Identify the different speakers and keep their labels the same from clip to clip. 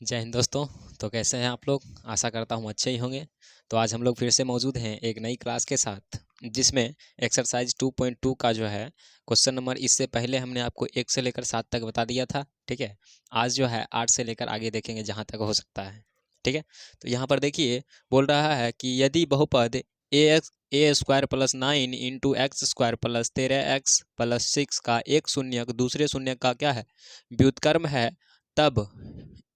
Speaker 1: जय हिंद दोस्तों। तो कैसे हैं आप लोग? आशा करता हूँ अच्छे ही होंगे। तो आज हम लोग फिर से मौजूद हैं एक नई क्लास के साथ, जिसमें एक्सरसाइज 2.2 का जो है क्वेश्चन नंबर, इससे पहले हमने आपको 1 से लेकर 7 तक बता दिया था। ठीक है, आज जो है 8 से लेकर आगे देखेंगे जहाँ तक हो सकता है। ठीक है, तो यहाँ पर देखिए बोल रहा है कि यदि बहुपद a square plus 9 into x square plus 13x plus 6 का एक शून्यक दूसरे शून्यक का क्या है, व्युत्क्रम है, तब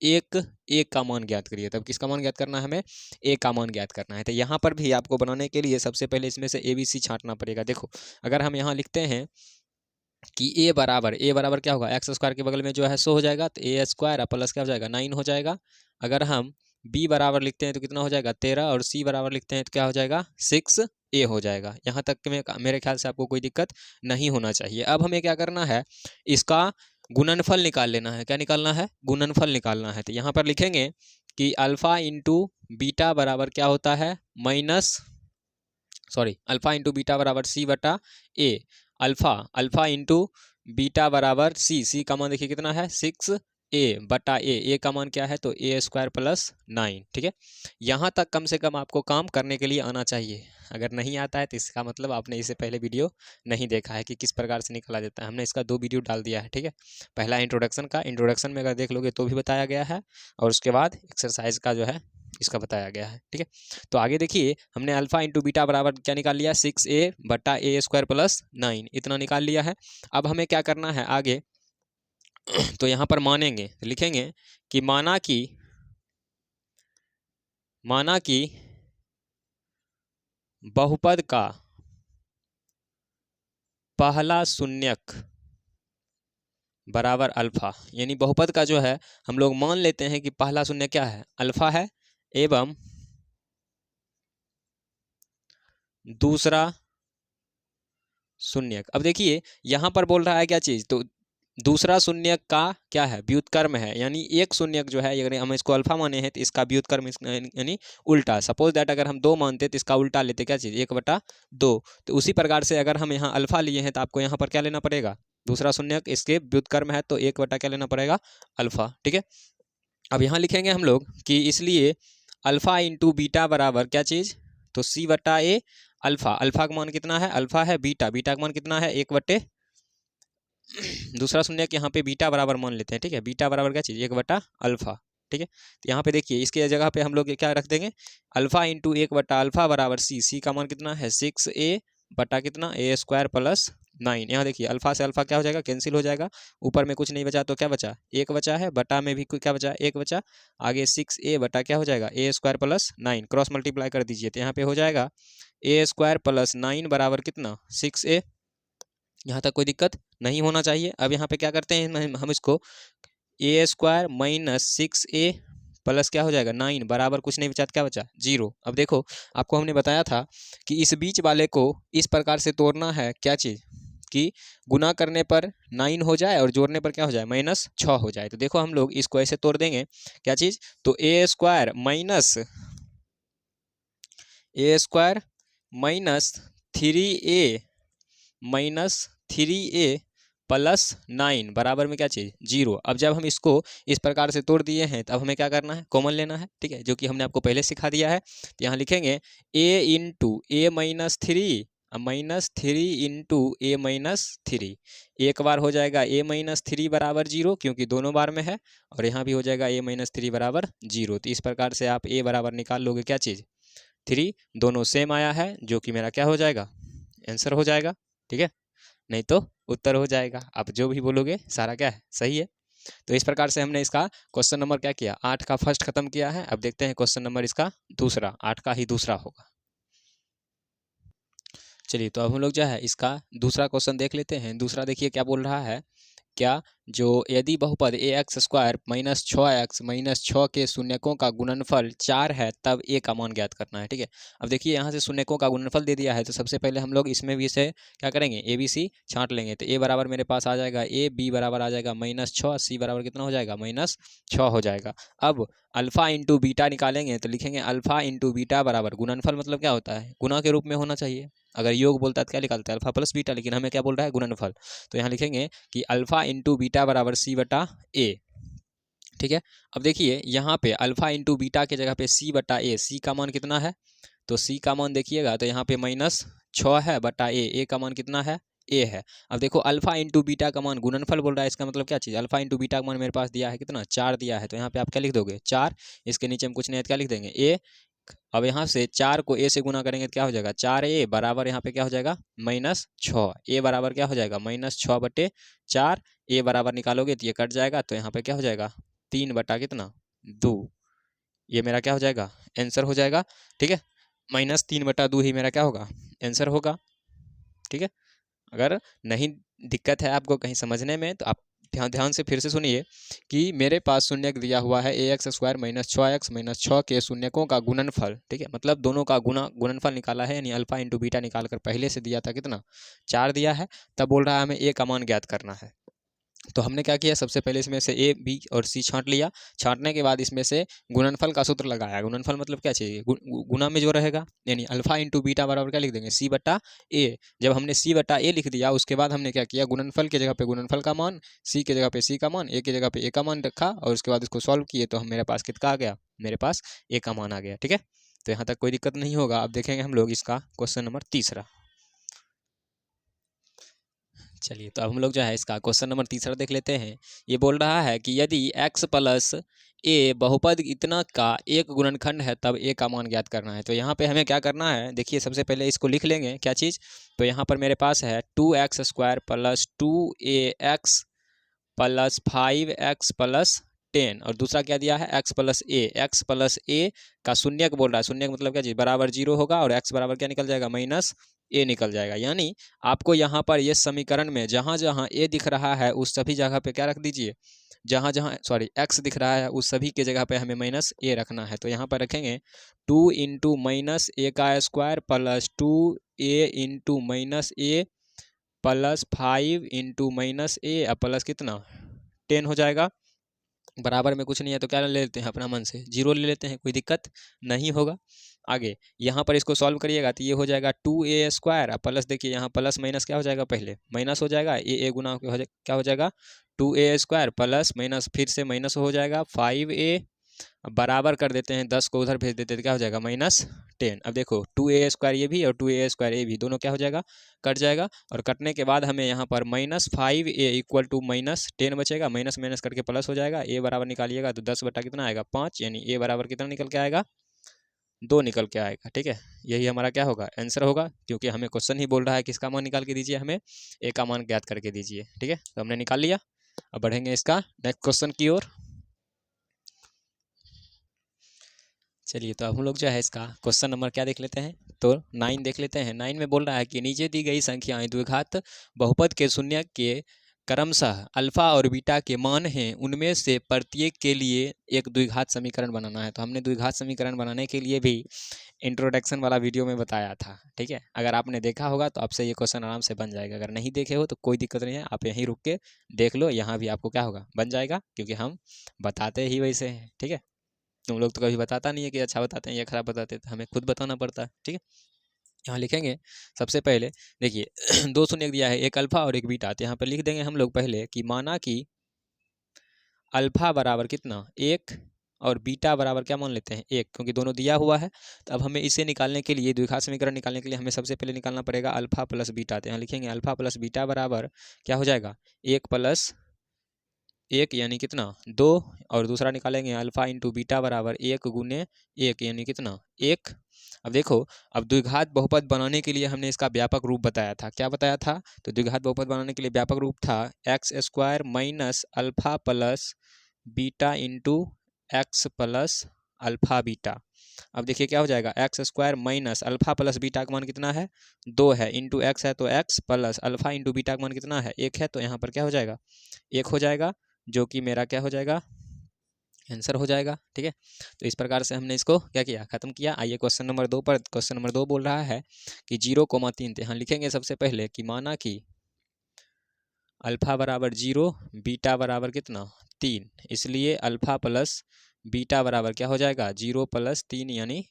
Speaker 1: एक का मान ज्ञात करिए। तब किसका मान ज्ञात करना है? हमें ए का मान ज्ञात करना है। तो यहाँ पर भी आपको बनाने के लिए सबसे पहले इसमें से ए बी सी छांटना पड़ेगा। देखो, अगर हम यहाँ लिखते हैं कि ए बराबर क्या होगा, एक्स स्क्वायर के बगल में जो है सो हो जाएगा, तो ए स्क्वायर प्लस क्या हो जाएगा, 9 हो जाएगा। अगर हम बी बराबर लिखते हैं तो कितना हो जाएगा, 13, और सी बराबर लिखते हैं तो क्या हो जाएगा, 6 ए हो जाएगा। यहाँ तक में मेरे ख्याल से आपको कोई दिक्कत नहीं होना चाहिए। अब हमें क्या करना है, इसका गुणनफल निकाल लेना है। क्या निकालना है? गुणनफल निकालना है। तो यहाँ पर लिखेंगे कि अल्फा इंटू बीटा बराबर क्या होता है, अल्फा इंटू बीटा बराबर सी बटा ए। अल्फा इंटू बीटा बराबर सी का मान देखिए कितना है, 6 ए बटा ए का मान क्या है, तो ए स्क्वायर प्लस 9। ठीक है, यहाँ तक कम से कम आपको काम करने के लिए आना चाहिए। अगर नहीं आता है तो इसका मतलब आपने इससे पहले वीडियो नहीं देखा है कि किस प्रकार से निकाला जाता है। हमने इसका 2 वीडियो डाल दिया है। ठीक है, पहला इंट्रोडक्शन में अगर देख लोगे तो भी बताया गया है, और उसके बाद एक्सरसाइज का जो है इसका बताया गया है। ठीक है, तो आगे देखिए, हमने अल्फा इंटू बीटा बराबर क्या निकाल लिया, 6 ए बटा ए स्क्वायर प्लस 9, इतना निकाल लिया है। अब हमें क्या करना है आगे, तो यहाँ पर मानेंगे, तो लिखेंगे कि माना कि बहुपद का पहला शून्यक बराबर अल्फा, यानी बहुपद का जो है हम लोग मान लेते हैं कि पहला शून्य क्या है, अल्फा है, एवं दूसरा शून्यक। अब देखिए यहाँ पर बोल रहा है क्या चीज, तो दूसरा शून्यक का क्या है, व्युत्क्रम है। यानी एक शून्यक जो है, अगर हम इसको अल्फा माने हैं तो इसका व्युत्क्रम यानी उल्टा। सपोज दैट अगर हम 2 मानते तो इसका उल्टा लेते, क्या चीज़, 1/2। तो उसी प्रकार से अगर हम यहाँ अल्फा लिए हैं तो आपको यहाँ पर क्या लेना पड़ेगा, दूसरा शून्यक इसके व्युत्क्रम है, तो 1 बटा क्या लेना पड़ेगा, अल्फा। ठीक है, अब यहाँ लिखेंगे हम लोग कि इसलिए अल्फा इंटू बीटा बराबर क्या चीज़, तो सी बटा ए। अल्फा का मान कितना है, अल्फा है, बीटा का मान कितना है, 1 दूसरा शून्य के यहाँ पे बीटा बराबर मान लेते हैं। ठीक है, बीटा बराबर क्या चीज़, 1/अल्फा। ठीक है, तो यहाँ पे देखिए इसके जगह पे हम लोग क्या रख देंगे, अल्फा इंटू 1/अल्फा बराबर सी का मान कितना है, 6 ए बटा कितना, ए स्क्वायर प्लस 9। यहाँ देखिए अल्फा से अल्फा क्या हो जाएगा, कैंसिल हो जाएगा, ऊपर में कुछ नहीं बचा तो क्या बचा, 1 बचा है, बटा में भी क्या बचा, 1 बचा, आगे 6 ए बटा क्या हो जाएगा, ए स्क्वायर प्लस 9, क्रॉस मल्टीप्लाई कर दीजिए तो यहाँ पे हो जाएगा ए स्क्वायर प्लस 9 बराबर कितना, 6 ए। यहाँ तक कोई दिक्कत नहीं होना चाहिए। अब यहाँ पे क्या करते हैं, हम इसको ए स्क्वायर माइनस 6 ए प्लस क्या हो जाएगा, 9 बराबर कुछ नहीं बचा तो क्या बचा, 0। अब देखो, आपको हमने बताया था कि इस बीच वाले को इस प्रकार से तोड़ना है, क्या चीज़, कि गुना करने पर 9 हो जाए और जोड़ने पर क्या हो जाए, -6 हो जाए। तो देखो हम लोग इसको ऐसे तोड़ देंगे, क्या चीज़, तो a square minus 3a minus 3a plus 9 बराबर में क्या चीज़, 0। अब जब हम इसको इस प्रकार से तोड़ दिए हैं, तब हमें क्या करना है, कॉमन लेना है। ठीक है, जो कि हमने आपको पहले सिखा दिया है। तो यहाँ लिखेंगे a into A minus three into A minus 3। एक बार हो जाएगा a-3 बराबर 0, क्योंकि दोनों बार में है, और यहाँ भी हो जाएगा a-3 बराबर 0। तो इस प्रकार से आप a बराबर निकाल लोगे, क्या चीज़, 3। दोनों सेम आया है, जो कि मेरा क्या हो जाएगा, आंसर हो जाएगा। ठीक है, नहीं तो उत्तर हो जाएगा। आप जो भी बोलोगे सारा क्या है, सही है। तो इस प्रकार से हमने इसका क्वेश्चन नंबर क्या किया, 8 का फर्स्ट खत्म किया है। अब देखते हैं क्वेश्चन नंबर इसका दूसरा, 8 का ही दूसरा होगा। चलिए, तो अब हम लोग जो है इसका दूसरा क्वेश्चन देख लेते हैं। दूसरा देखिए क्या बोल रहा है, क्या, जो यदि बहुपद a x square minus 6x minus 6 के शून्यकों का गुणनफल 4 है, तब ए का मान ज्ञात करना है। ठीक है, अब देखिए यहाँ से शून्यकों का गुणनफल दे दिया है, तो सबसे पहले हम लोग इसमें भी से क्या करेंगे, ए बी सी छांट लेंगे। तो ए बराबर मेरे पास आ जाएगा ए, बी बराबर आ जाएगा -6, सी बराबर कितना हो जाएगा, -6 हो जाएगा। अब अल्फा इंटू बीटा निकालेंगे, तो लिखेंगे अल्फा इंटू बीटा बराबर, गुणनफल मतलब क्या होता है, गुना के रूप में होना चाहिए। अगर योग बोलता है तो क्या निकालता है, अल्फा प्लस बीटा, लेकिन हमें क्या बोल रहा है, गुणनफल। तो यहाँ लिखेंगे कि अल्फा इंटू बीटा बराबर सी बटा ए। ठीक है। अब देखिए यहाँ पे अल्फा इंटू बीटा की जगह पे सी बटा ए, सी का मान कितना है, तो सी का मान देखिएगा तो यहाँ पे -6 है बटा ए का मान कितना है, ए है। अब देखो अल्फा इंटू बीटा का मान गुणनफल बोल रहा है, इसका मतलब क्या चीज़, अल्फा इंटू बीटा का मान मेरे पास दिया है कितना, 4 दिया है, तो यहाँ पे आप क्या लिख दोगे 4, इसके नीचे हम कुछ नहीं है क्या लिख देंगे ए। अब यहाँ से 4 को ए से गुना करेंगे तो क्या हो जाएगा 4a बराबर यहाँ पे क्या हो जाएगा -6, ए बराबर क्या हो जाएगा -6 बटे 4, ए बराबर निकालोगे तो ये कट जाएगा, तो यहाँ पे क्या हो जाएगा 3 बटा कितना 2, ये मेरा क्या हो जाएगा आंसर हो जाएगा। ठीक है, -3 बटा 2 ही मेरा क्या होगा आंसर होगा। ठीक है, अगर नहीं दिक्कत है आपको कहीं समझने में तो आप ध्यान ध्यान से फिर से सुनिए कि मेरे पास शून्यक दिया हुआ है ax स्क्वायर -6x -6 के शून्यकों का गुणनफल। ठीक है, मतलब दोनों का गुणनफल निकाला है, यानी अल्फा इंटू बीटा निकाल कर पहले से दिया था कितना 4 दिया है, तब बोल रहा है हमें ए का मान ज्ञात करना है। तो हमने क्या किया, सबसे पहले इसमें से ए बी और सी छांट लिया, छांटने के बाद इसमें से गुणनफल का सूत्र लगाया। गुणनफल मतलब क्या चाहिए, गुना में जो रहेगा, यानी अल्फा इंटू बीटा बराबर क्या लिख देंगे सी बटा ए। जब हमने सी बटा ए लिख दिया उसके बाद हमने क्या किया, गुणनफल की जगह पे गुणनफल का मान, सी की जगह पे सी का मान, ए की जगह पे ए का मान रखा, और उसके बाद इसको सॉल्व किए तो हम मेरे पास कितना आ गया, मेरे पास ए का मान आ गया। ठीक है, तो यहाँ तक कोई दिक्कत नहीं होगा। अब देखेंगे हम लोग इसका क्वेश्चन नंबर तीसरा। चलिए, तो अब हम लोग जो है इसका क्वेश्चन नंबर तीसरा देख लेते हैं। ये बोल रहा है कि यदि x प्लस ए बहुपद इतना का एक गुणनखंड है तब ए का मान ज्ञात करना है। तो यहाँ पे हमें क्या करना है, देखिए सबसे पहले इसको लिख लेंगे क्या चीज़, तो यहाँ पर मेरे पास है 2x square plus 2ax plus 5x plus 10, और दूसरा क्या दिया है x प्लस ए का शून्यक बोल रहा है। शून्यक मतलब क्या चीज़, बराबर 0 होगा और x बराबर क्या निकल जाएगा -a निकल जाएगा। यानी आपको यहाँ पर ये समीकरण में जहाँ जहाँ a दिख रहा है उस सभी जगह पे क्या रख दीजिए, जहाँ जहाँ x दिख रहा है उस सभी के जगह पे हमें -a रखना है। तो यहाँ पर रखेंगे 2 इंटू -a का square plus 2a into -a plus 5 into -a plus कितना 10 हो जाएगा। बराबर में कुछ नहीं है तो क्या ले लेते हैं, अपना मन से 0 ले लेते हैं, कोई दिक्कत नहीं होगा। आगे यहाँ पर इसको सॉल्व करिएगा तो ये हो जाएगा 2a स्क्वायर प्लस, देखिए यहाँ प्लस माइनस क्या हो जाएगा, पहले माइनस हो जाएगा, ए गुना क्या हो जाएगा 2a स्क्वायर प्लस माइनस फिर से माइनस हो जाएगा 5a, बराबर कर देते हैं 10 को उधर भेज देते हैं तो क्या हो जाएगा -10। अब देखो 2a स्क्वायर ये भी और 2a स्क्वायर ये भी दोनों क्या हो जाएगा, कट जाएगा, और कटने के बाद हमें यहाँ पर -5a इक्वल टू -10 बचेगा, माइनस माइनस करके प्लस हो जाएगा। ए बराबर निकालिएगा तो 10 बटा कितना आएगा 5, यानी ए बराबर कितना निकल के आएगा 2 निकल के आएगा। ठीक है, यही हमारा क्या होगा आंसर होगा, क्योंकि हमें क्वेश्चन ही बोल रहा है किसका मान निकाल के दीजिए, हमें ए का मान ज्ञात करके दीजिए। ठीक है, तो हमने निकाल लिया। अब बढ़ेंगे इसका नेक्स्ट क्वेश्चन की ओर। चलिए, तो अब हम लोग जो है इसका क्वेश्चन नंबर क्या देख लेते हैं, तो 9 देख लेते हैं। 9 में बोल रहा है कि नीचे दी गई संख्याएं द्विघात बहुपद के शून्य के क्रमशः अल्फा और बीटा के मान हैं, उनमें से प्रत्येक के लिए एक द्विघात समीकरण बनाना है। तो हमने द्विघात समीकरण बनाने के लिए भी इंट्रोडक्शन वाला वीडियो में बताया था। ठीक है, अगर आपने देखा होगा तो आपसे ये क्वेश्चन आराम से बन जाएगा, अगर नहीं देखे हो तो कोई दिक्कत नहीं है, आप यहीं रुक के देख लो, यहाँ भी आपको क्या होगा बन जाएगा, क्योंकि हम बताते ही वैसे हैं। ठीक है, तुम लोग तो कभी बताता नहीं है कि अच्छा बताते हैं या खराब बताते हैं, तो हमें खुद बताना पड़ता है। ठीक है, यहाँ लिखेंगे सबसे पहले, देखिए 2 शून्य दिया है, एक अल्फा और एक बीटा, तो यहाँ पर लिख देंगे हम लोग पहले कि माना कि अल्फा बराबर कितना 1 और बीटा बराबर क्या मान लेते हैं 1, क्योंकि दोनों दिया हुआ है। तो अब हमें इसे निकालने के लिए, द्विघात समीकरण निकालने के लिए हमें सबसे पहले निकालना पड़ेगा अल्फा प्लस बीटा। तो यहाँ लिखेंगे अल्फा प्लस बीटा बराबर क्या हो जाएगा 1 प्लस 1 यानी कितना 2, और दूसरा निकालेंगे अल्फा इंटू बीटा बराबर 1 गुने 1 यानी कितना 1। अब देखो, अब द्विघात बहुपद बनाने के लिए हमने इसका व्यापक रूप बताया था। क्या बताया था, तो द्विघात बहुपद बनाने के लिए व्यापक रूप था x square minus alpha plus beta into x plus alpha beta. अब देखिए क्या हो जाएगा, x square minus alpha plus beta का मान कितना है 2 है, इंटू एक्स है तो x plus alpha into beta का मान कितना है 1 है, तो यहाँ पर क्या हो जाएगा 1 हो जाएगा, जो कि मेरा क्या हो जाएगा आंसर हो जाएगा। ठीक है, तो इस प्रकार से हमने इसको क्या किया, खत्म किया। आइए क्वेश्चन नंबर 2 पर। क्वेश्चन नंबर 2 बोल रहा है कि 0,3, यहाँ लिखेंगे सबसे पहले कि माना कि अल्फा बराबर 0 बीटा बराबर कितना 3, इसलिए अल्फा प्लस बीटा बराबर क्या हो जाएगा 0 प्लस 3 यानी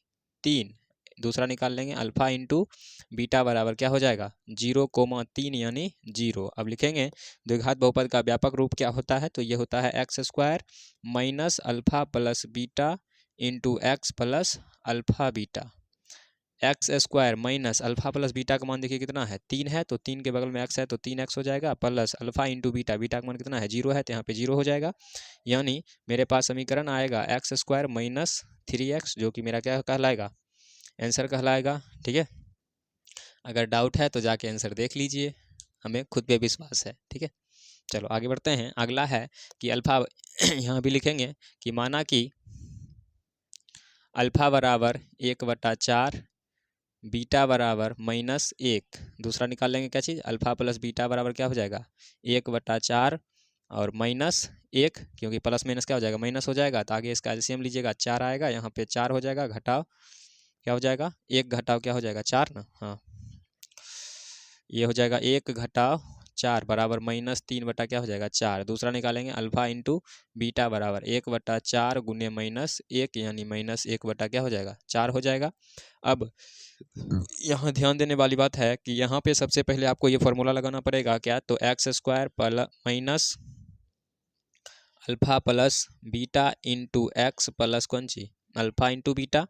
Speaker 1: 3, दूसरा निकाल लेंगे अल्फा इंटू बीटा बराबर क्या हो जाएगा 0,3 यानी 0। अब लिखेंगे द्विघात बहुपद का व्यापक रूप क्या होता है, तो ये होता है x square minus alpha plus beta into x plus alpha beta. X square minus alpha plus beta का मान देखिए कितना है 3 है, तो 3 के बगल में एक्स है तो 3x हो जाएगा, plus alpha into beta, beta का मान कितना है 0 है तो यहाँ पे 0 हो जाएगा। यानी मेरे पास समीकरण आएगा एक्स स्क्वायर माइनस 3x, जो कि मेरा क्या कहलाएगा आंसर कहलाएगा। ठीक है, अगर डाउट है तो जाके आंसर देख लीजिए, हमें खुद पे विश्वास है। ठीक है, चलो आगे बढ़ते हैं। अगला है कि अल्फा यहाँ भी लिखेंगे कि माना कि अल्फा बराबर 1/4 बीटा बराबर -1। दूसरा निकाल लेंगे क्या चीज़, अल्फा प्लस बीटा बराबर क्या हो जाएगा 1/4 और -1, क्योंकि प्लस माइनस क्या हो जाएगा माइनस हो जाएगा, तो आगे इसका एलसीएम लीजिएगा 4 आएगा, यहाँ पे 4 हो जाएगा, घटाव क्या हो जाएगा 1 घटाव क्या हो जाएगा 4 ना, हाँ ये हो जाएगा 1 घटाव 4 बराबर -3 बटा क्या हो जाएगा 4। दूसरा निकालेंगे अल्फा इंटू बीटा बराबर 1/4 गुने -1 यानी -1 बटा क्या हो जाएगा 4 हो जाएगा। अब यहाँ ध्यान देने वाली बात है कि यहाँ पे सबसे पहले आपको ये फॉर्मूला लगाना पड़ेगा क्या, तो x square minus alpha plus beta into x plus कौन सी alpha into beta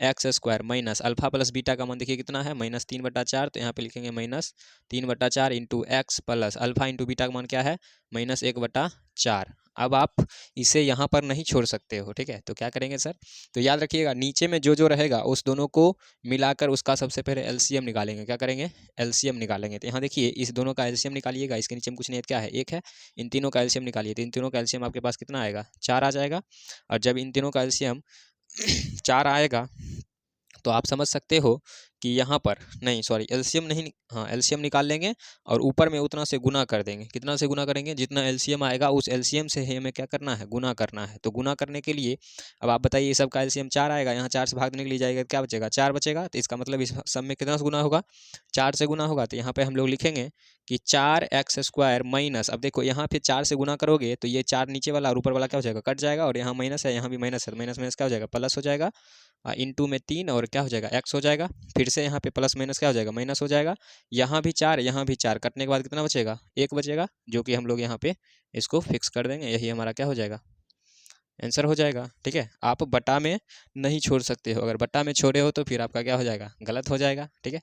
Speaker 1: x square minus alpha plus beta का मान देखिए कितना है -3/4, तो यहाँ पे लिखेंगे -3/4 into x plus alpha into beta का मान क्या है -1/4। अब आप इसे यहाँ पर नहीं छोड़ सकते हो, ठीक है, तो क्या करेंगे सर, तो याद रखिएगा नीचे में जो जो रहेगा उस दोनों को मिलाकर उसका सबसे पहले एलसीएम निकालेंगे। क्या करेंगे एलसीएम निकालेंगे, तो यहाँ देखिए इस दोनों का एलसीएम निकालिएगा, इसके नीचे में कुछ नहीं है, क्या है 1 है, इन तीनों का एलसीएम निकालिए, तो इन तीनों का एलसीएम आपके पास कितना आएगा 4 आ जाएगा। और जब इन तीनों का एलसीएम 4 आएगा तो आप समझ सकते हो कि यहाँ पर नहीं सॉरी एलसीएम नहीं, हाँ एलसीएम निकाल लेंगे और ऊपर में उतना से गुना कर देंगे। कितना से गुना करेंगे, जितना एलसीएम आएगा उस एलसीएम से हमें क्या करना है गुना करना है। तो गुना करने के लिए अब आप बताइए सब का एलसीएम 4 आएगा, यहाँ 4 से भाग देने के लिए जाएगा, क्या बचेगा 4 बचेगा, तो इसका मतलब इस सब में कितना से गुना होगा 4 से गुना होगा। तो यहाँ पर हम लोग लिखेंगे कि 4x² माइनस, अब देखो यहाँ पे 4 से गुना करोगे तो ये 4 नीचे वाला और ऊपर वाला क्या हो जाएगा कट जाएगा, और यहाँ माइनस है यहाँ भी माइनस है, माइनस माइनस क्या हो जाएगा प्लस हो जाएगा, इंटू में 3 और क्या हो जाएगा x हो जाएगा, फिर से यहाँ पे प्लस माइनस क्या हो जाएगा माइनस हो जाएगा, यहाँ भी 4 यहाँ भी 4, कटने के बाद कितना बचेगा 1 बचेगा, जो कि हम लोग यहाँ पे इसको फिक्स कर देंगे, यही हमारा क्या हो जाएगा आंसर हो जाएगा। ठीक है, आप बटा में नहीं छोड़ सकते हो, अगर बटा में छोड़े हो तो फिर आपका क्या हो जाएगा गलत हो जाएगा। ठीक है,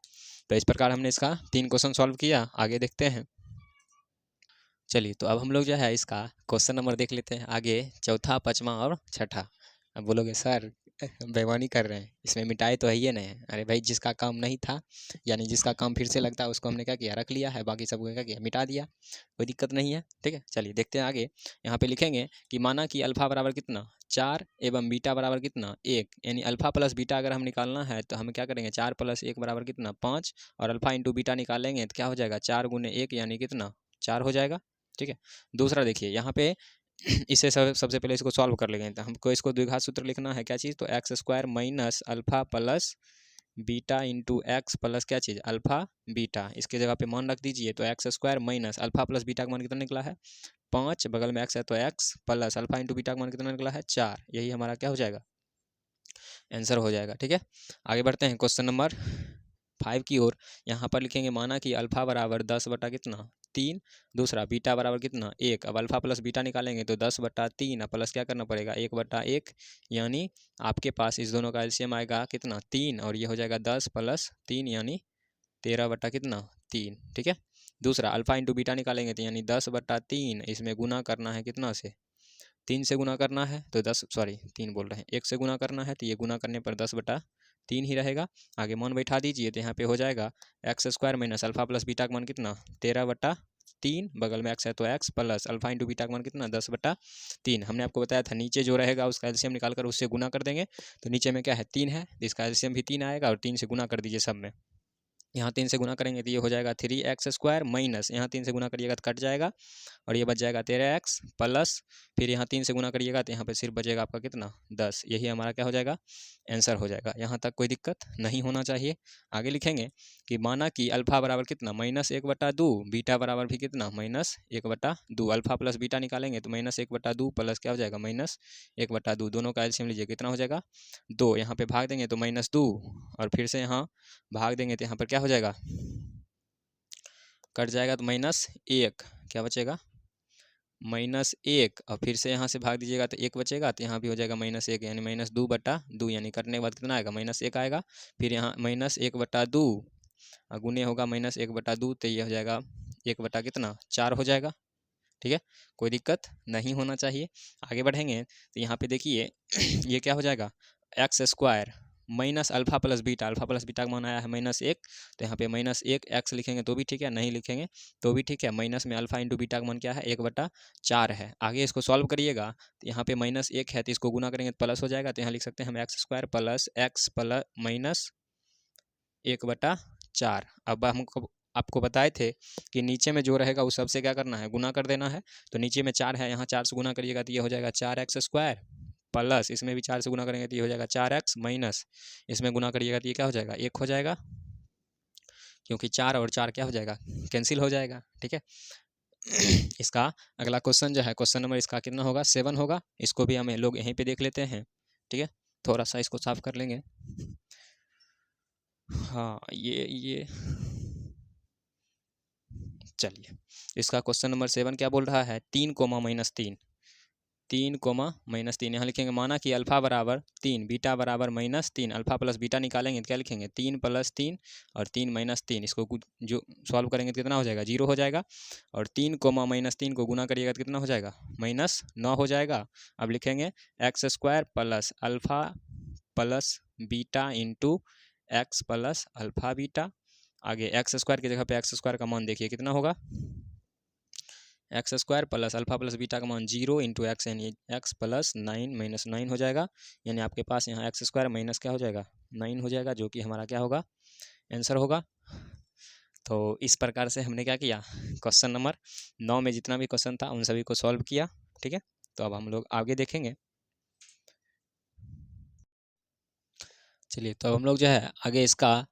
Speaker 1: तो इस प्रकार हमने इसका 3 क्वेश्चन सॉल्व किया। आगे देखते हैं, चलिए तो अब हम लोग जो है इसका क्वेश्चन नंबर देख लेते हैं आगे, चौथा पाँचवा और छठा। अब बोलोगे सर बेईमानी कर रहे हैं, इसमें मिटाई तो है ही नहीं। अरे भाई जिसका काम नहीं था यानी जिसका काम फिर से लगता है उसको हमने क्या किया रख लिया है, बाकी सबको क्या किया मिटा दिया, कोई दिक्कत नहीं है। ठीक है, चलिए देखते हैं आगे। यहाँ पे लिखेंगे कि माना कि अल्फा बराबर कितना 4 एवं बीटा बराबर कितना 1, यानी अल्फा प्लस बीटा अगर हम निकालना है तो हम क्या करेंगे 4 + 1 बराबर कितना 5, और अल्फा इंटू बीटा निकालेंगे तो क्या हो जाएगा 4 × 1 यानी कितना 4 हो जाएगा। ठीक है, दूसरा देखिए यहाँ पे इसे सबसे पहले इसको सॉल्व कर लेंगे, तो हमको इसको द्विघात सूत्र लिखना है क्या चीज़, तो x² minus alpha plus beta into x plus क्या चीज़ अल्फा बीटा, इसके जगह पे मान रख दीजिए, तो x² minus alpha plus beta का मान कितना निकला है 5, बगल में x है तो x plus alpha into beta का मान कितना निकला है 4, यही हमारा क्या हो जाएगा आंसर हो जाएगा। ठीक है, आगे बढ़ते हैं क्वेश्चन नंबर 5 की ओर। यहाँ पर लिखेंगे माना कि अल्फा बराबर 10 बटा कितना 3, दूसरा बीटा बराबर कितना 1। अब अल्फा प्लस बीटा निकालेंगे तो 10/3 प्लस क्या करना पड़ेगा 1/1, यानी आपके पास इस दोनों का एलसीएम आएगा कितना 3, और ये हो जाएगा 10 + 3 यानी 13 बटा कितना 3। ठीक है, दूसरा अल्फा इंटू बीटा निकालेंगे तो यानी 10/3, इसमें गुना करना है कितना से 3 से गुना करना है, तो 3 बोल रहे हैं 1 से गुना करना है, तो ये गुना करने पर 10/3 ही रहेगा। आगे मान बैठा दीजिए तो यहाँ पे हो जाएगा x² minus alpha plus beta का मान कितना 13/3, बगल में x है तो x plus alpha into beta का मान कितना 10/3। हमने आपको बताया था नीचे जो रहेगा उसका एलसीएम निकाल कर उससे गुना कर देंगे, तो नीचे में क्या है 3 है, इसका एलसीएम भी 3 आएगा और 3 से गुना कर दीजिए सब में, यहाँ 3 से गुना करेंगे तो ये हो जाएगा 3x² माइनस यहाँ 3 से गुना करिएगा तो कट जाएगा और ये बच जाएगा 13x प्लस फिर यहाँ 3 से गुना करिएगा तो यहाँ पे सिर्फ बचेगा आपका कितना 10। यही हमारा क्या हो जाएगा आंसर हो जाएगा। यहाँ तक कोई दिक्कत नहीं होना चाहिए। आगे लिखेंगे कि माना कि अल्फा बराबर कितना -1/2, बीटा बराबर भी कितना -1/2। अल्फा प्लस बीटा निकालेंगे तो -1/2 प्लस क्या हो जाएगा -1/2। दोनों का एलसीएम लीजिए कितना हो जाएगा 2। यहाँ पे भाग देंगे तो -2 और फिर से यहाँ भाग देंगे तो यहाँ पर क्या हो जाएगा कट जाएगा तो -1 क्या बचेगा -1 और फिर से यहाँ से भाग दीजिएगा तो 1 बचेगा तो यहाँ भी हो जाएगा -1 यानी -2/2 यानी करने के बाद कितना आएगा -1 आएगा। फिर यहाँ -1/2 गुने होगा -1/2 तो ये हो जाएगा 1/4 हो जाएगा। ठीक है, कोई दिक्कत नहीं होना चाहिए। आगे बढ़ेंगे तो यहाँ पे देखिए ये क्या हो जाएगा x² minus alpha plus beta का मान आया है -1 तो यहाँ पे -1 x लिखेंगे तो भी ठीक है, नहीं लिखेंगे तो भी ठीक है। माइनस में अल्फा इंटू बीटा का मान क्या है 1/4 है। आगे इसको सॉल्व करिएगा तो यहाँ पे -1 है तो इसको गुना करेंगे तो प्लस हो जाएगा तो यहाँ लिख सकते हैं हम x² plus x plus minus 1/4। अब हमको आपको बताए थे कि नीचे में जो रहेगा उस सबसे क्या करना है गुना कर देना है। तो नीचे में 4 है, यहाँ 4 से गुना करिएगा तो ये हो जाएगा 4x² प्लस इसमें भी 4 से गुना करेंगे तो ये हो जाएगा 4x माइनस इसमें गुना करिएगा तो ये क्या हो जाएगा 1 हो जाएगा, क्योंकि 4 और 4 क्या हो जाएगा कैंसिल हो जाएगा। ठीक है, इसका अगला क्वेश्चन जो है क्वेश्चन नंबर इसका कितना होगा 7 होगा। इसको भी हमें लोग यहीं पे देख लेते हैं। ठीक है, थोड़ा सा इसको साफ कर लेंगे। हाँ ये चलिए, इसका क्वेश्चन नंबर 7 क्या बोल रहा है 3, -3 यहाँ लिखेंगे माना कि अल्फा बराबर 3 बीटा बराबर -3। अल्फा प्लस बीटा निकालेंगे तो क्या लिखेंगे 3 + 3 और 3 - 3। इसको जो सॉल्व करेंगे तो कितना हो जाएगा 0 हो जाएगा और 3, -3 को गुना करिएगा तो कितना हो जाएगा -9 हो जाएगा। अब लिखेंगे x² plus alpha plus beta into x plus alpha beta. आगे x² की जगह पे x² का मान देखिए कितना होगा x² plus alpha plus beta का मान 0 इंटू एक्स यानी x प्लस 9 - 9 हो जाएगा। यानी आपके पास यहाँ x² माइनस क्या हो जाएगा 9 हो जाएगा, जो कि हमारा क्या होगा आंसर होगा। तो इस प्रकार से हमने क्या किया क्वेश्चन नंबर 9 में जितना भी क्वेश्चन था उन सभी को सॉल्व किया। ठीक है, तो अब हम लोग आगे देखेंगे। चलिए, तो हम लोग जो है आगे इसका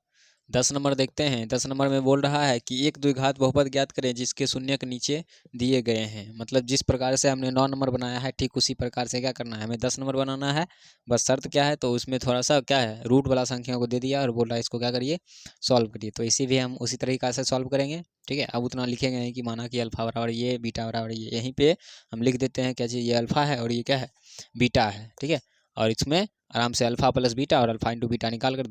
Speaker 1: 10 नंबर देखते हैं। 10 नंबर में बोल रहा है कि एक द्विघात बहुपद ज्ञात करें जिसके शून्य के नीचे दिए गए हैं। मतलब जिस प्रकार से हमने 9 नंबर बनाया है ठीक उसी प्रकार से क्या करना है हमें 10 नंबर बनाना है। बस शर्त क्या है तो उसमें थोड़ा सा क्या है रूट वाला संख्या को दे दिया और बोल रहा है इसको क्या करिए सॉल्व करिए। तो इसी भी हम उसी तरीका से सॉल्व करेंगे। ठीक है, अब उतना लिखेंगे नहीं कि माना कि अल्फा बराबर ये बीटा बराबर ये, यहीं पर हम लिख देते हैं क्या चीज़ ये अल्फा है और ये क्या है बीटा है। ठीक है, और इसमें आराम से अल्फा प्लस बीटा और अल्फा इंटू बीटा निकाल कर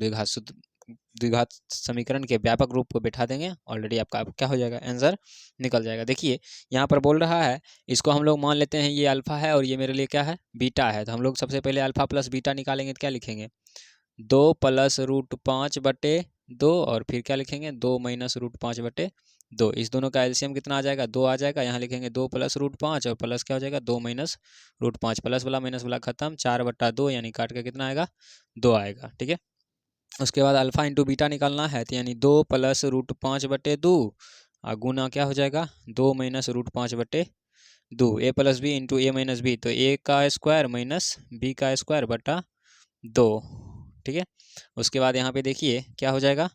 Speaker 1: द्विघात समीकरण के व्यापक रूप को बैठा देंगे। ऑलरेडी आपका क्या हो जाएगा आंसर निकल जाएगा। देखिए यहाँ पर बोल रहा है इसको हम लोग मान लेते हैं ये अल्फा है और ये मेरे लिए क्या है बीटा है। तो हम लोग सबसे पहले अल्फा प्लस बीटा निकालेंगे तो क्या लिखेंगे 2 + √5/2 और फिर क्या लिखेंगे 2 - √5/2। इस दोनों का एलसीएम कितना आ जाएगा 2 आ जाएगा। यहाँ लिखेंगे 2 + √5 और प्लस क्या हो जाएगा 2 - √5। प्लस वाला माइनस वाला खत्म 4/2 यानी काट के कितना आएगा 2 आएगा। ठीक है, उसके बाद अल्फा इंटू बीटा निकालना है तो यानी 2 + √5/2 और गुना क्या हो जाएगा 2 - √5/2 a + b into a - b। तो a का स्क्वायर माइनस b का स्क्वायर बटा 2। ठीक है, उसके बाद यहाँ पे देखिए क्या हो जाएगा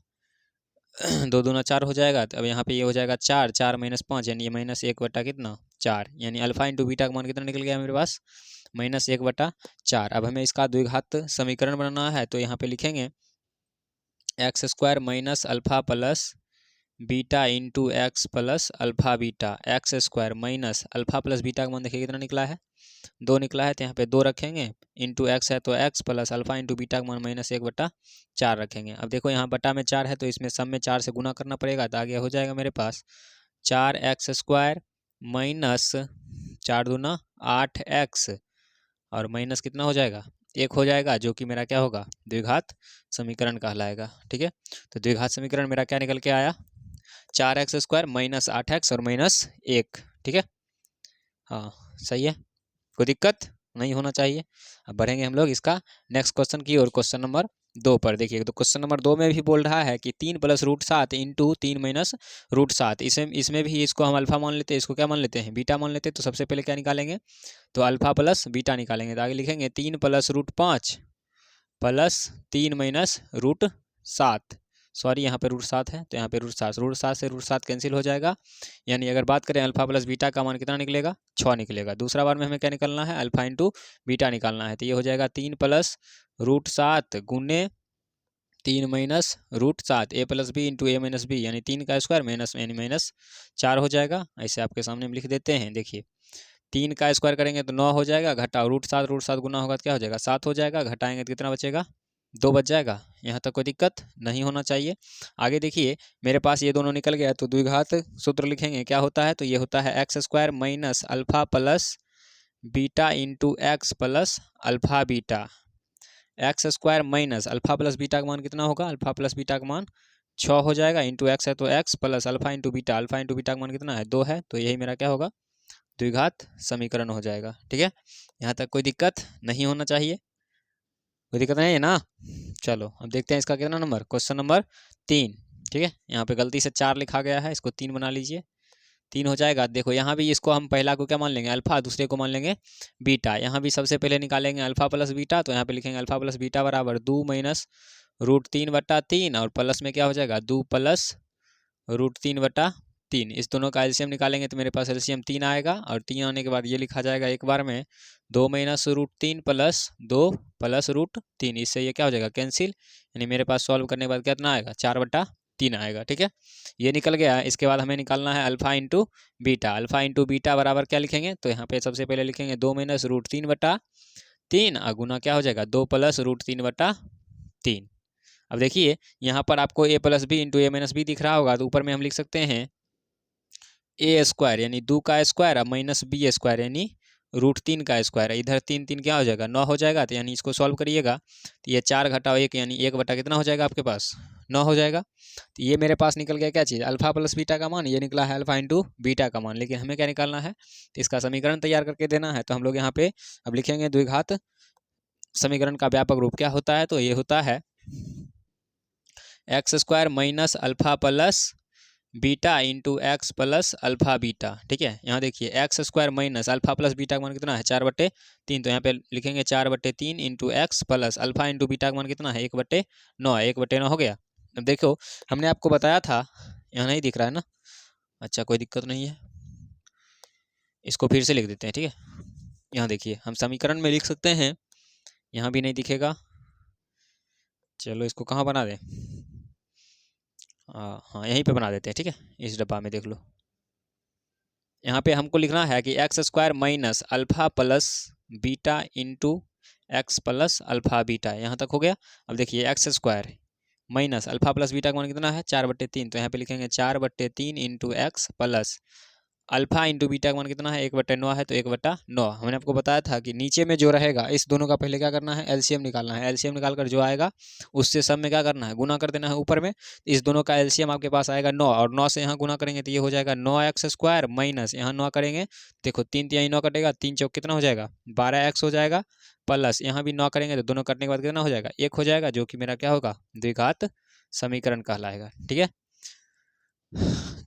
Speaker 1: 2 दूना 4 हो जाएगा। तो अब यहाँ पे ये हो जाएगा 4 - 5 यानी ये -1 बटा कितना 4 यानी अल्फा इंटू बीटा का मान कितना निकल गया मेरे पास -1/4। अब हमें इसका द्विघात समीकरण बनाना है तो यहाँ पे लिखेंगे x² minus alpha plus beta into x plus alpha beta. x² minus alpha plus beta का मान देखिए कितना निकला है 2 निकला है। तो यहाँ पे 2 रखेंगे इंटू एक्स है तो x plus alpha into beta का मान -1/4 रखेंगे। अब देखो यहाँ बटा में 4 है तो इसमें सब में 4 से गुना करना पड़ेगा तो आगे हो जाएगा मेरे पास 4x² माइनस 4 दूना 8x और माइनस कितना हो जाएगा 1 हो जाएगा, जो कि मेरा क्या होगा द्विघात समीकरण कहलाएगा। ठीक है, तो द्विघात समीकरण मेरा क्या निकल के आया 4x² माइनस 8x और -1। ठीक है, हाँ सही है, कोई दिक्कत नहीं होना चाहिए। अब बढ़ेंगे हम लोग इसका नेक्स्ट क्वेश्चन की और क्वेश्चन नंबर 2 पर। देखिए तो क्वेश्चन नंबर 2 में भी बोल रहा है कि 3 + √7 इंटू 3 - √7। इसमें भी इसको हम अल्फा मान लेते हैं, इसको क्या मान लेते हैं, बीटा मान लेते हैं। तो सबसे पहले क्या निकालेंगे, तो अल्फा प्लस बीटा निकालेंगे। तो आगे लिखेंगे 3 + √5 प्लस 3 - √7। सॉरी यहाँ पे √7 है, तो यहाँ पे √7 से √7 कैंसिल हो जाएगा। यानी अगर बात करें अल्फा प्लस बीटा का मान कितना निकलेगा, 6 निकलेगा। दूसरा बार में हमें क्या निकालना है, अल्फा इंटू बीटा निकालना है। तो ये हो जाएगा 3 + √7 गुने 3 - √7 a + b into a - b, यानी 3 का स्क्वायर माइनस 4 हो जाएगा। ऐसे आपके सामने हम लिख देते हैं। देखिए 3 का स्क्वायर करेंगे तो 9 हो जाएगा, घटाओ √7 गुना होगा तो क्या हो जाएगा, 7 हो जाएगा। घटाएंगे तो कितना बचेगा, 2 बच जाएगा। यहाँ तक कोई दिक्कत नहीं होना चाहिए। आगे देखिए मेरे पास ये दोनों निकल गया, तो द्विघात सूत्र लिखेंगे। क्या होता है, तो ये होता है x² minus alpha plus beta into x plus alpha beta. x² minus alpha plus beta का मान कितना होगा, अल्फा प्लस बीटा का मान 6 हो जाएगा, इंटू एक्स है तो x plus alpha into beta का मान कितना है, 2 है। तो यही मेरा क्या होगा, द्विघात समीकरण हो जाएगा। ठीक है, यहाँ तक कोई दिक्कत नहीं होना चाहिए, कोई दिक्कत नहीं है ना। चलो अब देखते हैं इसका कितना नंबर, क्वेश्चन नंबर 3। ठीक है, यहाँ पे गलती से 4 लिखा गया है, इसको 3 बना लीजिए, 3 हो जाएगा। देखो यहाँ भी इसको हम पहला को क्या मान लेंगे, अल्फा, दूसरे को मान लेंगे बीटा। यहाँ भी सबसे पहले निकालेंगे अल्फा प्लस बीटा, तो यहाँ पे लिखेंगे अल्फा प्लस बीटा बराबर 2 - √3/3, और प्लस में क्या हो जाएगा, 2 + √3/3। इस दोनों का एलसीएम निकालेंगे तो मेरे पास एलसीएम 3 आएगा, और 3 आने के बाद ये लिखा जाएगा एक बार में 2 - √3 + 2 + √3। इससे ये क्या हो जाएगा, कैंसिल। यानी मेरे पास सॉल्व करने के बाद कितना आएगा, 4/3 आएगा। ठीक है, ये निकल गया। इसके बाद हमें निकालना है alpha into beta. Alpha into beta बराबर क्या लिखेंगे, तो यहाँ पे सबसे पहले लिखेंगे 2 - √3/3, गुना क्या हो जाएगा, 2 + √3/3। अब देखिए यहाँ पर आपको a + b into a - b दिख रहा होगा, तो ऊपर में हम लिख सकते हैं a² यानी 2 का स्क्वायर माइनस b² यानी √3 का स्क्वायर। इधर 3 3 क्या हो जाएगा, 9 हो जाएगा। तो यानी इसको सॉल्व करिएगा तो ये 4 घटाओ 1 यानी 1 कितना हो जाएगा आपके पास, 9 हो जाएगा। तो ये मेरे पास निकल गया क्या चीज़, अल्फा प्लस बीटा का मान। ये निकला है अल्फा इंटू बीटा का मान। लेकिन हमें क्या निकालना है, तो इसका समीकरण तैयार करके देना है। तो हम लोग यहाँ पे अब लिखेंगे द्विघात समीकरण का व्यापक रूप क्या होता है, तो ये होता है x² minus alpha plus beta into x plus alpha beta. ठीक है, यहाँ देखिए x² minus alpha plus beta का मान कितना है, 4/3। तो यहाँ पे लिखेंगे 4/3 into x plus alpha into beta का मान कितना है, 1/9 है, 1/9 हो गया। अब देखो हमने आपको बताया था, यहाँ नहीं दिख रहा है ना, अच्छा कोई दिक्कत नहीं है, इसको फिर से लिख देते हैं। ठीक है, यहाँ देखिए हम समीकरण में लिख सकते हैं, यहाँ भी नहीं दिखेगा, चलो इसको कहाँ बना दें, हाँ यहीं पे बना देते हैं। ठीक है, इस डब्बा में देख लो, यहाँ पे हमको लिखना है कि x² minus alpha plus beta into x plus alpha beta. यहाँ तक हो गया। अब देखिए x² minus alpha plus beta का मान कितना है, 4/3। तो यहाँ पे लिखेंगे 4/3 into x plus alpha into beta का मान कितना है, 1/9 है, तो 1/9। हमने आपको बताया था कि नीचे में जो रहेगा इस दोनों का पहले क्या करना है, एलसीएम निकालना है। एलसीएम निकालकर जो आएगा उससे सब में क्या करना है, गुना कर देना है ऊपर में। इस दोनों का एलसीएम आपके पास आएगा 9, और 9 से यहाँ गुना करेंगे तो ये हो जाएगा 9x² माइनस यहाँ 9 करेंगे, देखो 3 यहीं 9 कटेगा, 3 चौक कितना हो जाएगा, 12x हो जाएगा, प्लस यहाँ भी 9 करेंगे तो दोनों कटने के बाद कितना हो जाएगा, 1 हो जाएगा, जो कि मेरा क्या होगा, द्विघात समीकरण कहलाएगा। ठीक है,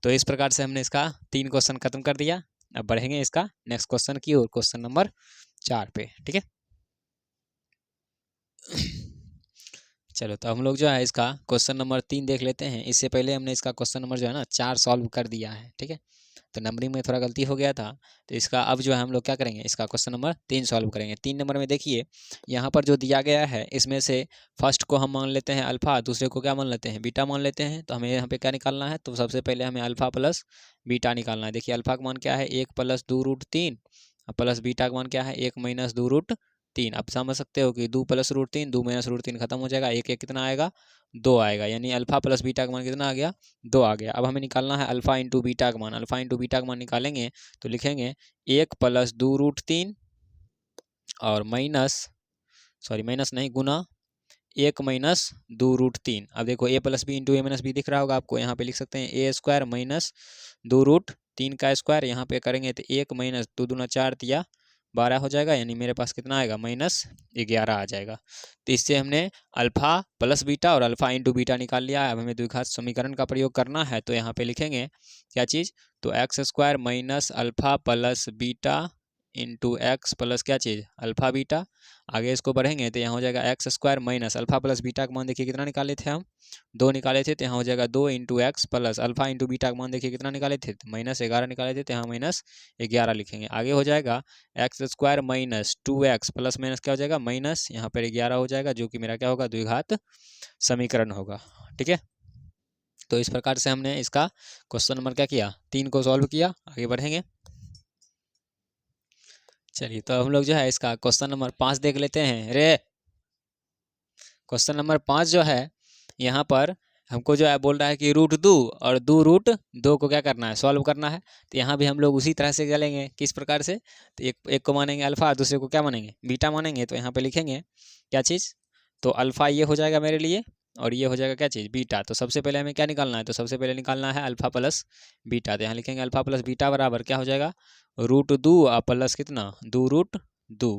Speaker 1: तो इस प्रकार से हमने इसका 3 क्वेश्चन खत्म कर दिया। अब बढ़ेंगे इसका नेक्स्ट क्वेश्चन की ओर, क्वेश्चन नंबर 4 पे। ठीक है, चलो तो हम लोग जो है इसका क्वेश्चन नंबर 3 देख लेते हैं। इससे पहले हमने इसका क्वेश्चन नंबर जो है ना 4 सॉल्व कर दिया है। ठीक है, तो नंबरिंग में थोड़ा गलती हो गया था, तो इसका अब जो है हम लोग क्या करेंगे, इसका क्वेश्चन नंबर 3 सॉल्व करेंगे। 3 नंबर में देखिए यहाँ पर जो दिया गया है इसमें से फर्स्ट को हम मान लेते हैं अल्फा, दूसरे को क्या मान लेते हैं, बीटा मान लेते हैं। तो हमें यहाँ पे क्या निकालना है, तो सबसे पहले हमें अल्फा प्लस बीटा निकालना है। देखिए अल्फा का मान क्या है, 1 + 2√3, प्लस बीटा का मान क्या है, 1 - 2√3। आप समझ सकते हो कि 2 + √3 2 - √3 खत्म हो जाएगा, 1 1 कितना आएगा, 2 आएगा, यानी अल्फा प्लस बीटा का मान कितना आ गया, 2 आ गया। अब हमें निकालना है अल्फा इंटू बीटा का मान। अल्फा इंटू बीटा का मान निकालेंगे तो लिखेंगे 1 + 2√3 और माइनस नहीं गुना 1 - 2√3। अब देखो a + b into a - b दिख रहा होगा आपको, यहाँ पे लिख सकते हैं a² माइनस 2√3 का स्क्वायर। यहाँ पे करेंगे तो 1 - 2 दूना 4 दिया 12 हो जाएगा, यानी मेरे पास कितना आएगा -11 आ जाएगा। तो इससे हमने अल्फ़ा प्लस बीटा और अल्फ़ा इंटू बीटा निकाल लिया है। अब हमें द्विघात समीकरण का प्रयोग करना है, तो यहाँ पे लिखेंगे क्या चीज़, तो x square minus alpha plus beta into x plus क्या चीज़, अल्फ़ा बीटा। आगे इसको बढ़ेंगे तो यहाँ हो जाएगा x square minus alpha plus beta का मान देखिए कितना निकाले थे हम, 2 निकाले थे, तो यहाँ हो जाएगा 2 into x plus alpha into beta का मान देखिए कितना निकाले थे, तो -11 निकाले थे, तो यहाँ -11 लिखेंगे। आगे हो जाएगा x square minus 2x plus minus क्या हो जाएगा माइनस, यहाँ पर 11 हो जाएगा, जो कि मेरा क्या होगा, द्विघात समीकरण होगा। ठीक है, तो इस प्रकार से हमने इसका क्वेश्चन नंबर क्या किया, 3 को सॉल्व किया। आगे बढ़ेंगे, चलिए तो हम लोग जो है इसका क्वेश्चन नंबर 5 देख लेते हैं। रे क्वेश्चन नंबर 5 जो है यहाँ पर हमको जो है बोल रहा है कि √2 और 2√2 को क्या करना है, सॉल्व करना है। तो यहाँ भी हम लोग उसी तरह से चलेंगे, किस प्रकार से, तो एक को मानेंगे अल्फ़ा, दूसरे को क्या मानेंगे, बीटा मानेंगे। तो यहाँ पे लिखेंगे क्या चीज़, तो अल्फ़ा ये हो जाएगा मेरे लिए और ये हो जाएगा क्या चीज़, बीटा। तो सबसे पहले हमें क्या निकालना है, तो सबसे पहले निकालना है अल्फ़ा प्लस बीटा। तो यहाँ लिखेंगे अल्फ़ा प्लस बीटा बराबर क्या हो जाएगा, √2 और प्लस कितना 2√2।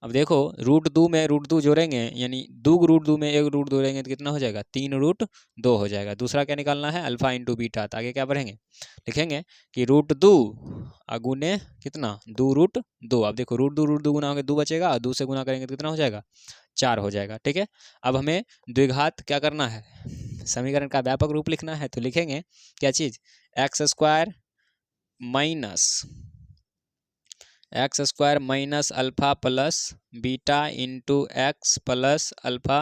Speaker 1: अब देखो √2 में √2 जोड़ेंगे, यानी 2 √2 में 1 √2 जोड़ेंगे तो कितना हो जाएगा, 3√2 हो जाएगा। दूसरा क्या निकालना है, अल्फ़ा इंटू बीटा। तो आगे क्या बढ़ेंगे, लिखेंगे कि √2 गुने कितना 2√2। अब देखो √2 गुना होंगे 2 बचेगा, और 2 से गुना करेंगे तो कितना हो जाएगा, 4 हो जाएगा। ठीक है, अब हमें द्विघात क्या करना है, समीकरण का व्यापक रूप लिखना है। तो लिखेंगे क्या चीज़, x square minus alpha plus beta into x plus alpha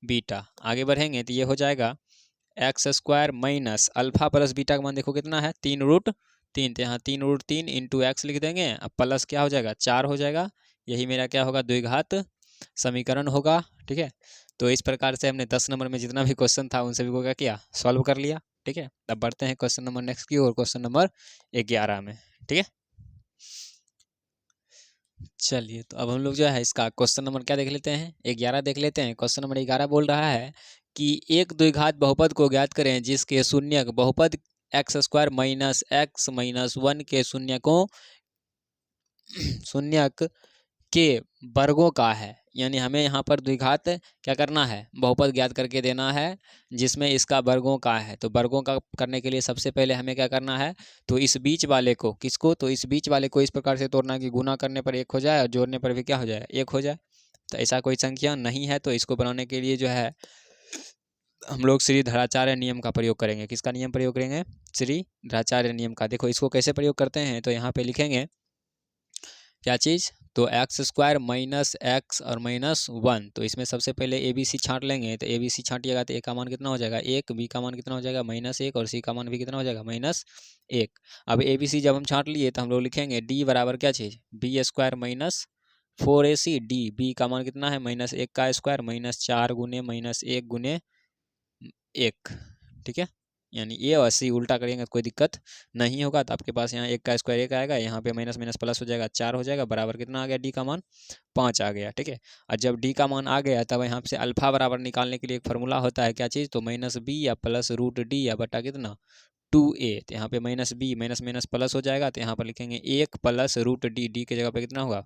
Speaker 1: beta. आगे बढ़ेंगे तो ये हो जाएगा x square minus alpha plus beta का मान देखो कितना है, 3√3। तो यहाँ 3√3 इंटू एक्स लिख देंगे, अब प्लस क्या हो जाएगा, 4 हो जाएगा। यही मेरा क्या होगा, द्विघात समीकरण होगा। ठीक है, तो इस प्रकार से हमने 10 नंबर में जितना भी क्वेश्चन था उन सभी को क्या किया, सॉल्व कर लिया। ठीक है, अब बढ़ते हैं क्वेश्चन नंबर नेक्स्ट की ओर, क्वेश्चन नंबर 11 में। ठीक है, चलिए तो अब हम लोग जो है इसका क्वेश्चन नंबर क्या देख लेते हैं, 11 देख लेते हैं। क्वेश्चन नंबर 11 बोल रहा है कि एक द्विघात बहुपद को ज्ञात करें जिसके शून्यक बहुपद x square minus x minus 1 के शून्यक के वर्गों का है। यानी हमें यहाँ पर द्विघात क्या करना है, बहुपद ज्ञात करके देना है जिसमें इसका वर्गों का है। तो वर्गों का करने के लिए सबसे पहले हमें क्या करना है, तो इस बीच वाले को, किसको, तो इस बीच वाले को इस प्रकार से तोड़ना कि गुना करने पर 1 हो जाए और जोड़ने पर भी क्या हो जाए, 1 हो जाए। तो ऐसा कोई संख्या नहीं है, तो इसको बनाने के लिए जो है हम लोग श्रीधराचार्य नियम का प्रयोग करेंगे। किसका नियम प्रयोग करेंगे, श्रीधराचार्य नियम का। देखो इसको कैसे प्रयोग करते हैं, तो यहाँ पे लिखेंगे क्या चीज़, तो एक्स स्क्वायर माइनस एक्स और -1। तो इसमें सबसे पहले ABC छांट लेंगे। तो ABC छांटिएगा तो ए का मान कितना हो जाएगा 1, बी का मान कितना हो जाएगा -1 और सी का मान भी कितना हो जाएगा -1। अब ABC जब हम छांट लिए तो हम लोग लिखेंगे D बराबर क्या चीज़, b square minus 4AC D. B का मान कितना है, -1 का स्क्वायर -4 गुने -1 गुने 1। ठीक है, यानी ए और सी उल्टा करेंगे तो कोई दिक्कत नहीं होगा। तो आपके पास यहाँ 1 का स्क्वायर 1 आएगा, यहाँ पे माइनस माइनस प्लस हो जाएगा, 4 हो जाएगा, बराबर कितना आ गया, डी का मान 5 आ गया। ठीक है, और जब डी का मान आ गया तब यहाँ से अल्फा बराबर निकालने के लिए एक फार्मूला होता है, क्या चीज़, तो -b या प्लस √d या बटा कितना 2a। तो यहाँ पे -b माइनस माइनस प्लस हो जाएगा, तो यहाँ पर लिखेंगे 1 प्लस √d, डी के जगह पे कितना होगा,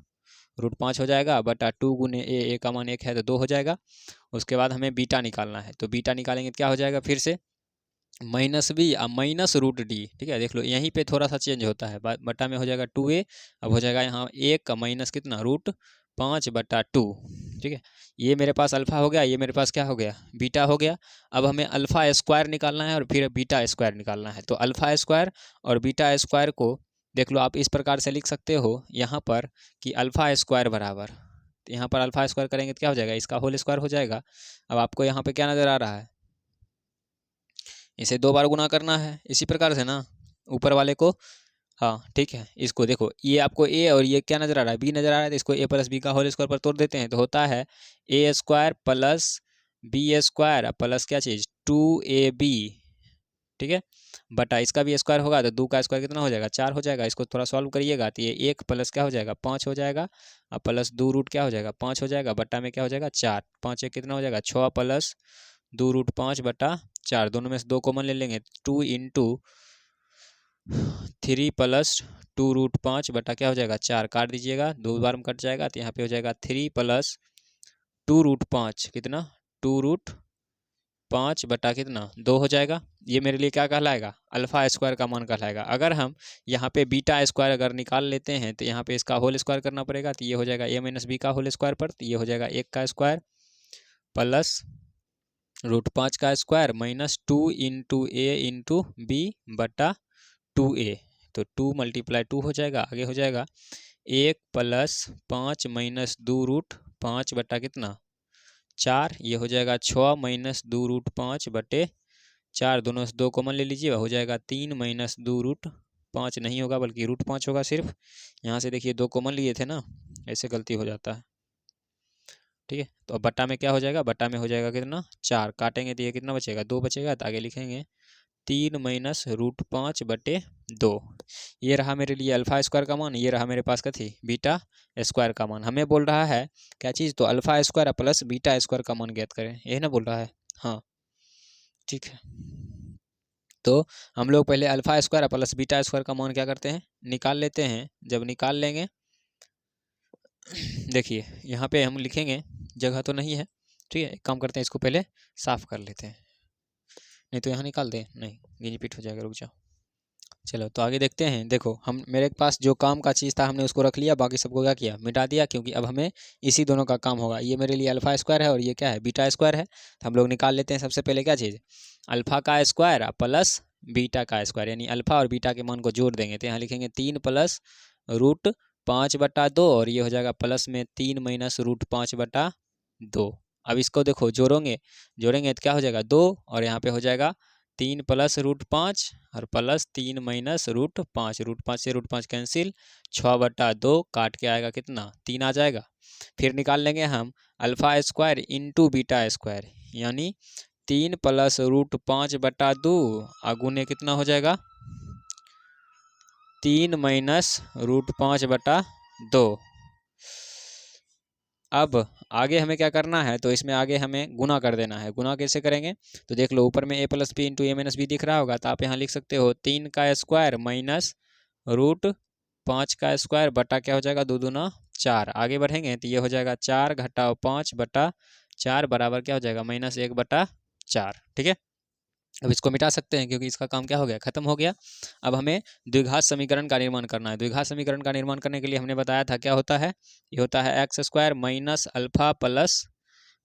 Speaker 1: √5 हो जाएगा, बटा 2 गुने ए का मान 1 है तो 2 हो जाएगा। उसके बाद हमें बीटा निकालना है, तो बीटा निकालेंगे तो क्या हो जाएगा, फिर से -b और -√d। ठीक है, देख लो यहीं पे थोड़ा सा चेंज होता है, बटा में हो जाएगा 2a, अब हो जाएगा यहाँ 1 का माइनस कितना √5 बटा 2। ठीक है, ये मेरे पास अल्फ़ा हो गया, ये मेरे पास क्या हो गया, बीटा हो गया। अब हमें अल्फ़ा स्क्वायर निकालना है और फिर बीटा स्क्वायर निकालना है। तो अल्फ़ा स्क्वायर और बीटा स्क्वायर को देख लो आप इस प्रकार से लिख सकते हो यहाँ पर कि अल्फ़ा स्क्वायर बराबर, तो यहाँ पर अल्फ़ा स्क्वायर करेंगे तो क्या हो जाएगा, इसका होल स्क्वायर हो जाएगा। अब आपको यहाँ पे क्या नज़र आ रहा है, इसे 2 बार गुना करना है, इसी प्रकार से ना ऊपर वाले को। हाँ ठीक है, इसको देखो ये आपको ए और ये क्या नज़र आ रहा है, बी नज़र आ रहा है, तो इसको ए प्लस बी का होल स्क्वायर पर तोड़ देते हैं तो होता है a square plus b square plus क्या चीज़ 2ab। ठीक है, बटा इसका भी स्क्वायर होगा तो 2 का स्क्वायर कितना हो जाएगा, 4 हो जाएगा। इसको थोड़ा सॉल्व करिएगा तो ये 1 प्लस क्या हो जाएगा 5 हो जाएगा, और प्लस 2 क्या हो जाएगा 5 हो जाएगा, बटा में क्या हो जाएगा 4, 5 1 कितना हो जाएगा 6 प्लस 2 √5 बटा 4, दोनों में से 2 कॉमन ले लेंगे, 2 इंटू 3 प्लस 2√5 बटा क्या हो जाएगा 4, काट दीजिएगा, 2 बार में कट जाएगा तो यहाँ पे हो जाएगा 3 प्लस 2√5 कितना 2√5 बटा कितना 2 हो जाएगा। ये मेरे लिए क्या कहलाएगा अल्फा स्क्वायर का मान कहलाएगा। अगर हम यहाँ पे बीटा स्क्वायर अगर निकाल लेते हैं तो यहाँ पे इसका होल स्क्वायर करना पड़ेगा, तो ये हो जाएगा a माइनस बी का होल स्क्वायर पर, तो ये हो जाएगा 1 का स्क्वायर प्लस √5 का स्क्वायर माइनस 2 इंटू ए इंटू बी बटा 2a, तो 2 मल्टीप्लाई 2 हो जाएगा, आगे हो जाएगा 1 प्लस 5 माइनस 2√5 बटा कितना 4, ये हो जाएगा 6 माइनस 2√5 बटे 4, दोनों से 2 कॉमन ले लीजिए, हो जाएगा 3 माइनस 2√5 नहीं होगा बल्कि √5 होगा सिर्फ। यहाँ से देखिए 2 कॉमन लिए थे ना, ऐसे गलती हो जाता है, ठीक है। तो अब बट्टा में क्या हो जाएगा, बट्टा में हो जाएगा कितना 4, काटेंगे तो ये कितना बचेगा 2 बचेगा, तो आगे लिखेंगे 3 माइनस √5 बटे 2। ये रहा मेरे लिए अल्फा स्क्वायर का मान, ये रहा मेरे पास क्या थी बीटा स्क्वायर का मान। हमें बोल रहा है क्या चीज़, तो alpha square plus beta square का मान ज्ञात करें, यही ना बोल रहा है, हाँ ठीक है। तो हम लोग पहले alpha square plus beta square का मान क्या करते हैं निकाल लेते हैं। जब निकाल लेंगे देखिए यहाँ पे हम लिखेंगे, जगह तो नहीं है, ठीक है, एक काम करते हैं इसको पहले साफ कर लेते हैं, नहीं तो यहाँ निकाल दें, नहीं गिनी पिट हो जाएगा, रुक जाओ। चलो तो आगे देखते हैं। देखो हम मेरे पास जो काम का चीज़ था हमने उसको रख लिया, बाकी सबको क्या किया मिटा दिया, क्योंकि अब हमें इसी दोनों का काम होगा। ये मेरे लिए अल्फा स्क्वायर है और ये क्या है बीटा स्क्वायर है, तो हम लोग निकाल लेते हैं सबसे पहले क्या चीज़ अल्फा का स्क्वायर प्लस बीटा का स्क्वायर, यानी अल्फा और बीटा के मान को जोड़ देंगे, तो यहाँ लिखेंगे 3 प्लस √5 बटा 2 और ये हो जाएगा प्लस में 3 माइनस √5 बटा 2। अब इसको देखो जोड़ेंगे तो क्या हो जाएगा 2 और यहाँ पे हो जाएगा 3 प्लस √5 और प्लस 3 माइनस √5, √5 से √5 कैंसिल, 6 बटा 2 काट के आएगा कितना 3 आ जाएगा। फिर निकाल लेंगे हम alpha square into beta square, यानी 3 प्लस √5 बटा 2 अगुने कितना हो जाएगा 3 माइनस √5 बटा 2। अब आगे हमें क्या करना है, तो इसमें आगे हमें गुना कर देना है। गुना कैसे करेंगे, तो देख लो ऊपर में a plus B into A minus B दिख रहा होगा, तो आप यहाँ लिख सकते हो 3 का स्क्वायर माइनस √5 का स्क्वायर बटा क्या हो जाएगा 2 दूना 4। आगे बढ़ेंगे तो ये हो जाएगा 4 घटाओ 5 बटा 4 बराबर क्या हो जाएगा -1 बटा 4, ठीक है। अब इसको मिटा सकते हैं क्योंकि इसका काम क्या हो गया खत्म हो गया। अब हमें द्विघात समीकरण का निर्माण करना है। द्विघात समीकरण का निर्माण करने के लिए हमने बताया था क्या होता है, ये होता है x square minus alpha plus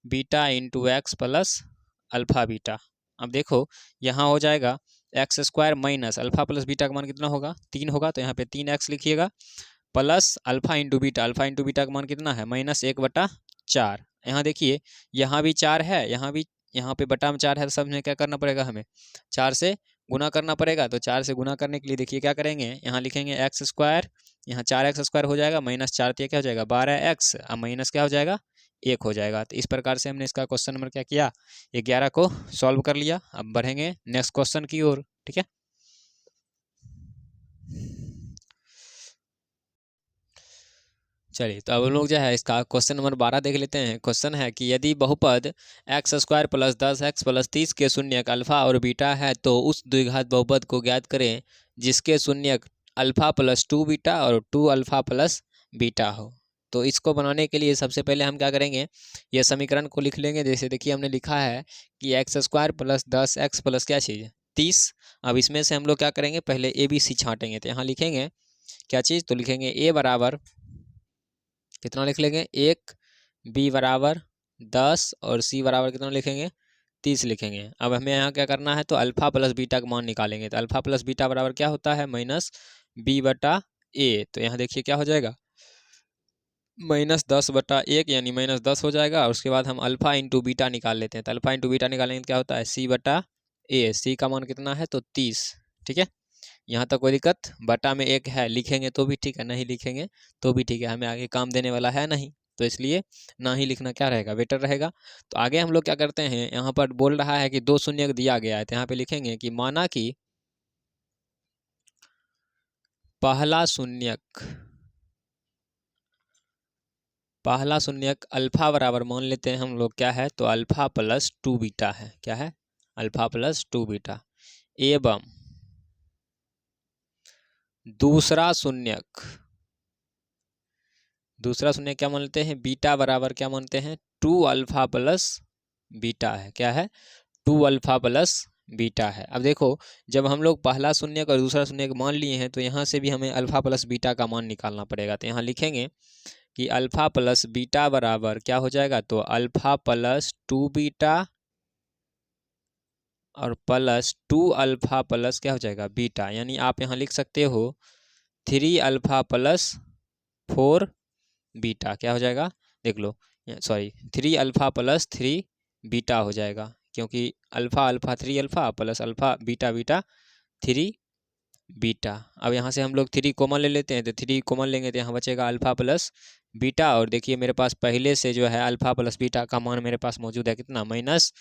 Speaker 1: beta into x plus alpha beta. अब देखो यहाँ हो जाएगा x square minus alpha plus beta का मान कितना होगा 3 होगा, तो यहाँ पे 3x लिखिएगा प्लस अल्फा इंटू बीटा का मान कितना है -1 बटा 4। यहाँ देखिए यहाँ भी 4 है, यहाँ पे बटा में 4 है, तो सब में क्या करना पड़ेगा हमें 4 से गुना करना पड़ेगा। तो 4 से गुना करने के लिए देखिए क्या करेंगे, यहाँ लिखेंगे एक्स स्क्वायर, यहाँ 4x स्क्वायर हो जाएगा -4 तो क्या हो जाएगा 12x, अब माइनस क्या हो जाएगा 1 हो जाएगा। तो इस प्रकार से हमने इसका क्वेश्चन नंबर क्या किया 11 को सॉल्व कर लिया। अब बढ़ेंगे नेक्स्ट क्वेश्चन की ओर, ठीक है। चलिए तो अब हम लोग जो है इसका क्वेश्चन नंबर 12 देख लेते हैं। क्वेश्चन है कि यदि बहुपद x square plus 10x plus 30 के शून्यक अल्फा और बीटा है तो उस द्विघात बहुपद को ज्ञात करें जिसके शून्यक अल्फा प्लस 2 बीटा और 2 अल्फा प्लस बीटा हो। तो इसको बनाने के लिए सबसे पहले हम क्या करेंगे, ये समीकरण को लिख लेंगे। जैसे देखिए हमने लिखा है कि x square plus 10x plus क्या चीज़ 30। अब इसमें से हम लोग क्या करेंगे पहले ABC छाँटेंगे, तो यहाँ लिखेंगे क्या चीज़, तो लिखेंगे A बराबर कितना लिख लेंगे 1, B बराबर 10 और C बराबर कितना लिखेंगे 30 लिखेंगे। अब हमें यहाँ क्या करना है, तो अल्फा प्लस बीटा का मान निकालेंगे। तो अल्फा प्लस बीटा बराबर क्या होता है -B बटा A। तो यहाँ देखिए क्या हो जाएगा -10 बटा 1 यानी -10 हो जाएगा। और उसके बाद हम अल्फा इंटू बीटा निकाल लेते हैं। तो अल्फा इंटू बीटा निकालेंगे तो क्या होता है C बटा A। C का मान कितना है तो 30, ठीक है। यहाँ तक कोई दिक्कत, बटा में 1 है लिखेंगे तो भी ठीक है, नहीं लिखेंगे तो भी ठीक है, हमें आगे काम देने वाला है नहीं, तो इसलिए ना ही लिखना क्या रहेगा बेटर रहेगा। तो आगे हम लोग क्या करते हैं, यहाँ पर बोल रहा है कि 2 शून्यक दिया गया है, तो यहाँ पे लिखेंगे कि माना कि पहला शून्यक अल्फा बराबर मान लेते हैं हम लोग क्या है, तो अल्फा प्लस 2 बीटा है। क्या है अल्फा प्लस 2 बीटा एवं दूसरा शून्यक क्या मानते हैं, बीटा बराबर क्या मानते हैं, 2 अल्फा प्लस बीटा है। क्या है, 2 अल्फा प्लस बीटा है। अब देखो, जब हम लोग पहला शून्यक और दूसरा शून्यक मान लिए हैं तो यहाँ से भी हमें अल्फा प्लस बीटा का मान निकालना पड़ेगा। तो यहाँ लिखेंगे कि अल्फा प्लस बीटा बराबर क्या हो जाएगा, तो अल्फा प्लस 2 बीटा और प्लस 2 अल्फा प्लस क्या हो जाएगा, बीटा। यानी आप यहाँ लिख सकते हो 3 अल्फा प्लस 4 बीटा। क्या हो जाएगा, देख लो, सॉरी 3 अल्फा प्लस 3 बीटा हो जाएगा, क्योंकि alpha alpha 3 alpha plus alpha beta beta 3 beta. अब यहाँ से हम लोग 3 कॉमन ले लेते हैं, तो 3 कॉमन लेंगे तो यहाँ बचेगा अल्फा प्लस बीटा। और देखिए मेरे पास पहले से जो है अल्फा प्लस बीटा का मान मेरे पास मौजूद है, कितना, -10।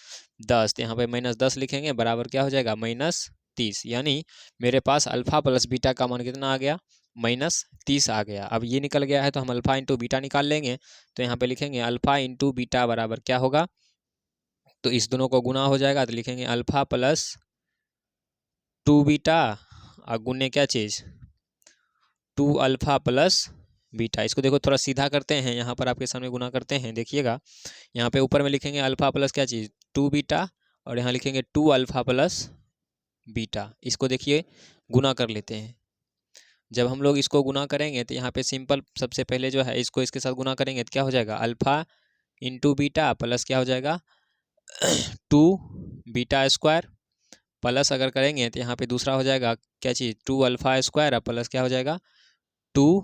Speaker 1: तो यहाँ पे -10 लिखेंगे, बराबर क्या हो जाएगा, -30। यानी मेरे पास अल्फा प्लस बीटा का मान कितना आ गया, -30 आ गया। अब ये निकल गया है तो हम अल्फा इंटू बीटा निकाल लेंगे। तो यहाँ पे लिखेंगे अल्फा इंटू बीटा बराबर क्या होगा, तो इस दोनों को गुना हो जाएगा, तो लिखेंगे अल्फा प्लस 2 बीटा और गुने क्या चीज़, 2 अल्फा प्लस बीटा। इसको देखो थोड़ा सीधा करते हैं, यहाँ पर आपके सामने गुना करते हैं, देखिएगा यहाँ पे ऊपर में लिखेंगे अल्फा प्लस क्या चीज़, 2 बीटा, और यहाँ लिखेंगे 2 अल्फा प्लस बीटा। इसको देखिए गुना कर लेते हैं। जब हम लोग इसको गुना करेंगे तो यहाँ पे सिंपल, सबसे पहले जो है इसको इसके साथ गुना करेंगे तो क्या हो जाएगा, अल्फा इंटू बीटा प्लस क्या हो जाएगा 2 बीटा स्क्वायर, प्लस अगर करेंगे तो यहाँ पे दूसरा हो जाएगा क्या चीज़, 2 अल्फा स्क्वायर, प्लस क्या हो जाएगा 2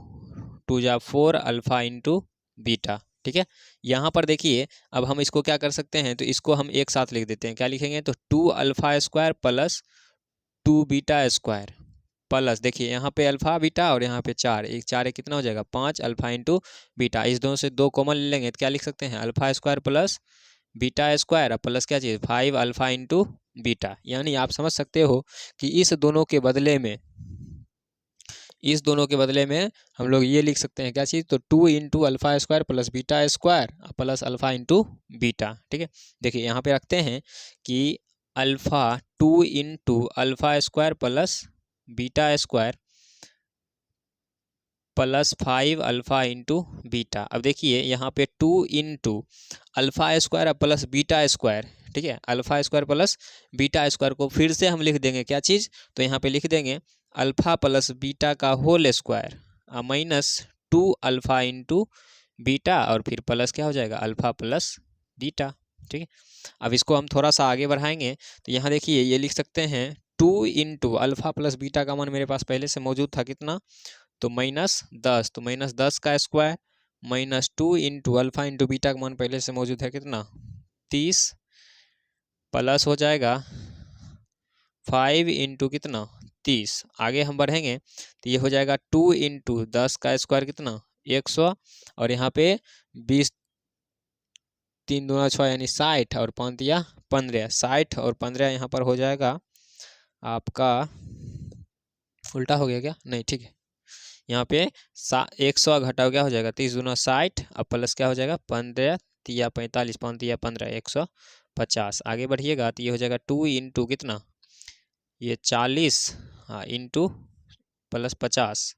Speaker 1: 2 जा 4 अल्फा इंटू बीटा। ठीक है, यहाँ पर देखिए अब हम इसको क्या कर सकते हैं, तो इसको हम एक साथ लिख देते हैं। क्या लिखेंगे, तो 2 alpha square plus 2 beta square, plus देखिए यहाँ पे अल्फा बीटा और यहाँ पे 4, एक 4 एक कितना हो जाएगा 5 अल्फा इंटू बीटा। इस दोनों से 2 कॉमन ले लेंगे तो क्या लिख सकते हैं, alpha square plus beta square plus क्या चीज़ 5 अल्फा इंटू बीटा। यानी आप समझ सकते हो कि इस दोनों के बदले में हम लोग ये लिख सकते हैं क्या चीज़, तो 2 into alpha square plus beta square plus alpha into beta. ठीक है, देखिए यहाँ पे रखते हैं कि alpha 2 into alpha square plus beta square plus 5 alpha into beta. अब देखिए यहाँ पे 2 into alpha square plus beta square, ठीक है, alpha square plus beta square को फिर से हम लिख देंगे क्या चीज़, तो यहाँ पे लिख देंगे अल्फा प्लस बीटा का whole square -2 alpha into beta, और फिर प्लस क्या हो जाएगा अल्फा प्लस बीटा। ठीक है, अब इसको हम थोड़ा सा आगे बढ़ाएंगे तो यहाँ देखिए ये लिख सकते हैं 2 इंटू अल्फा प्लस बीटा का मान मेरे पास पहले से मौजूद था, कितना, तो -10, तो -10 का square -2 into alpha into beta का मान पहले से मौजूद है, कितना, 30, प्लस हो जाएगा 5 इंटू कितना 30। आगे हम बढ़ेंगे तो ये हो जाएगा 2 इंटू 10 का स्क्वायर, कितना 100, और यहाँ पे 20 3 दूना 6 यानी 60 और 5 दिया 15, 60 और 15 यहाँ पर हो जाएगा आपका, उल्टा हो गया क्या, नहीं ठीक है, यहाँ पे 100 घटाओ क्या हो जाएगा 30 दूना 60, अब प्लस क्या हो जाएगा 15 तिया 45, 5 तिया 15, 150। आगे बढ़िएगा तो ये हो जाएगा 2 इंटू कितना, ये 40, हाँ, इंटू प्लस 50।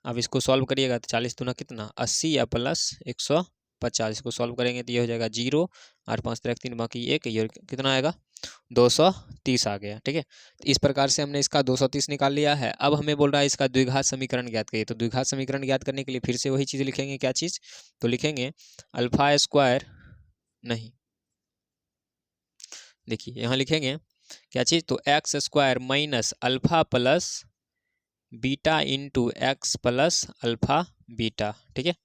Speaker 1: अब इसको सॉल्व करिएगा तो 40 दूना कितना 80 या प्लस 150। इसको सॉल्व करेंगे तो ये हो जाएगा 0, 8 5 3 बाकी 1, ये कितना आएगा 230 आ गया। ठीक है, तो इस प्रकार से हमने इसका 230 निकाल लिया है। अब हमें बोल रहा है इसका द्विघात समीकरण ज्ञात करिए। तो द्विघात समीकरण ज्ञात करने के लिए फिर से वही चीज़ लिखेंगे, क्या चीज़, तो लिखेंगे अल्फा स्क्वायर, नहीं देखिए यहाँ लिखेंगे क्या चीज़, तो x square minus alpha plus beta into x plus alpha beta. ठीक है,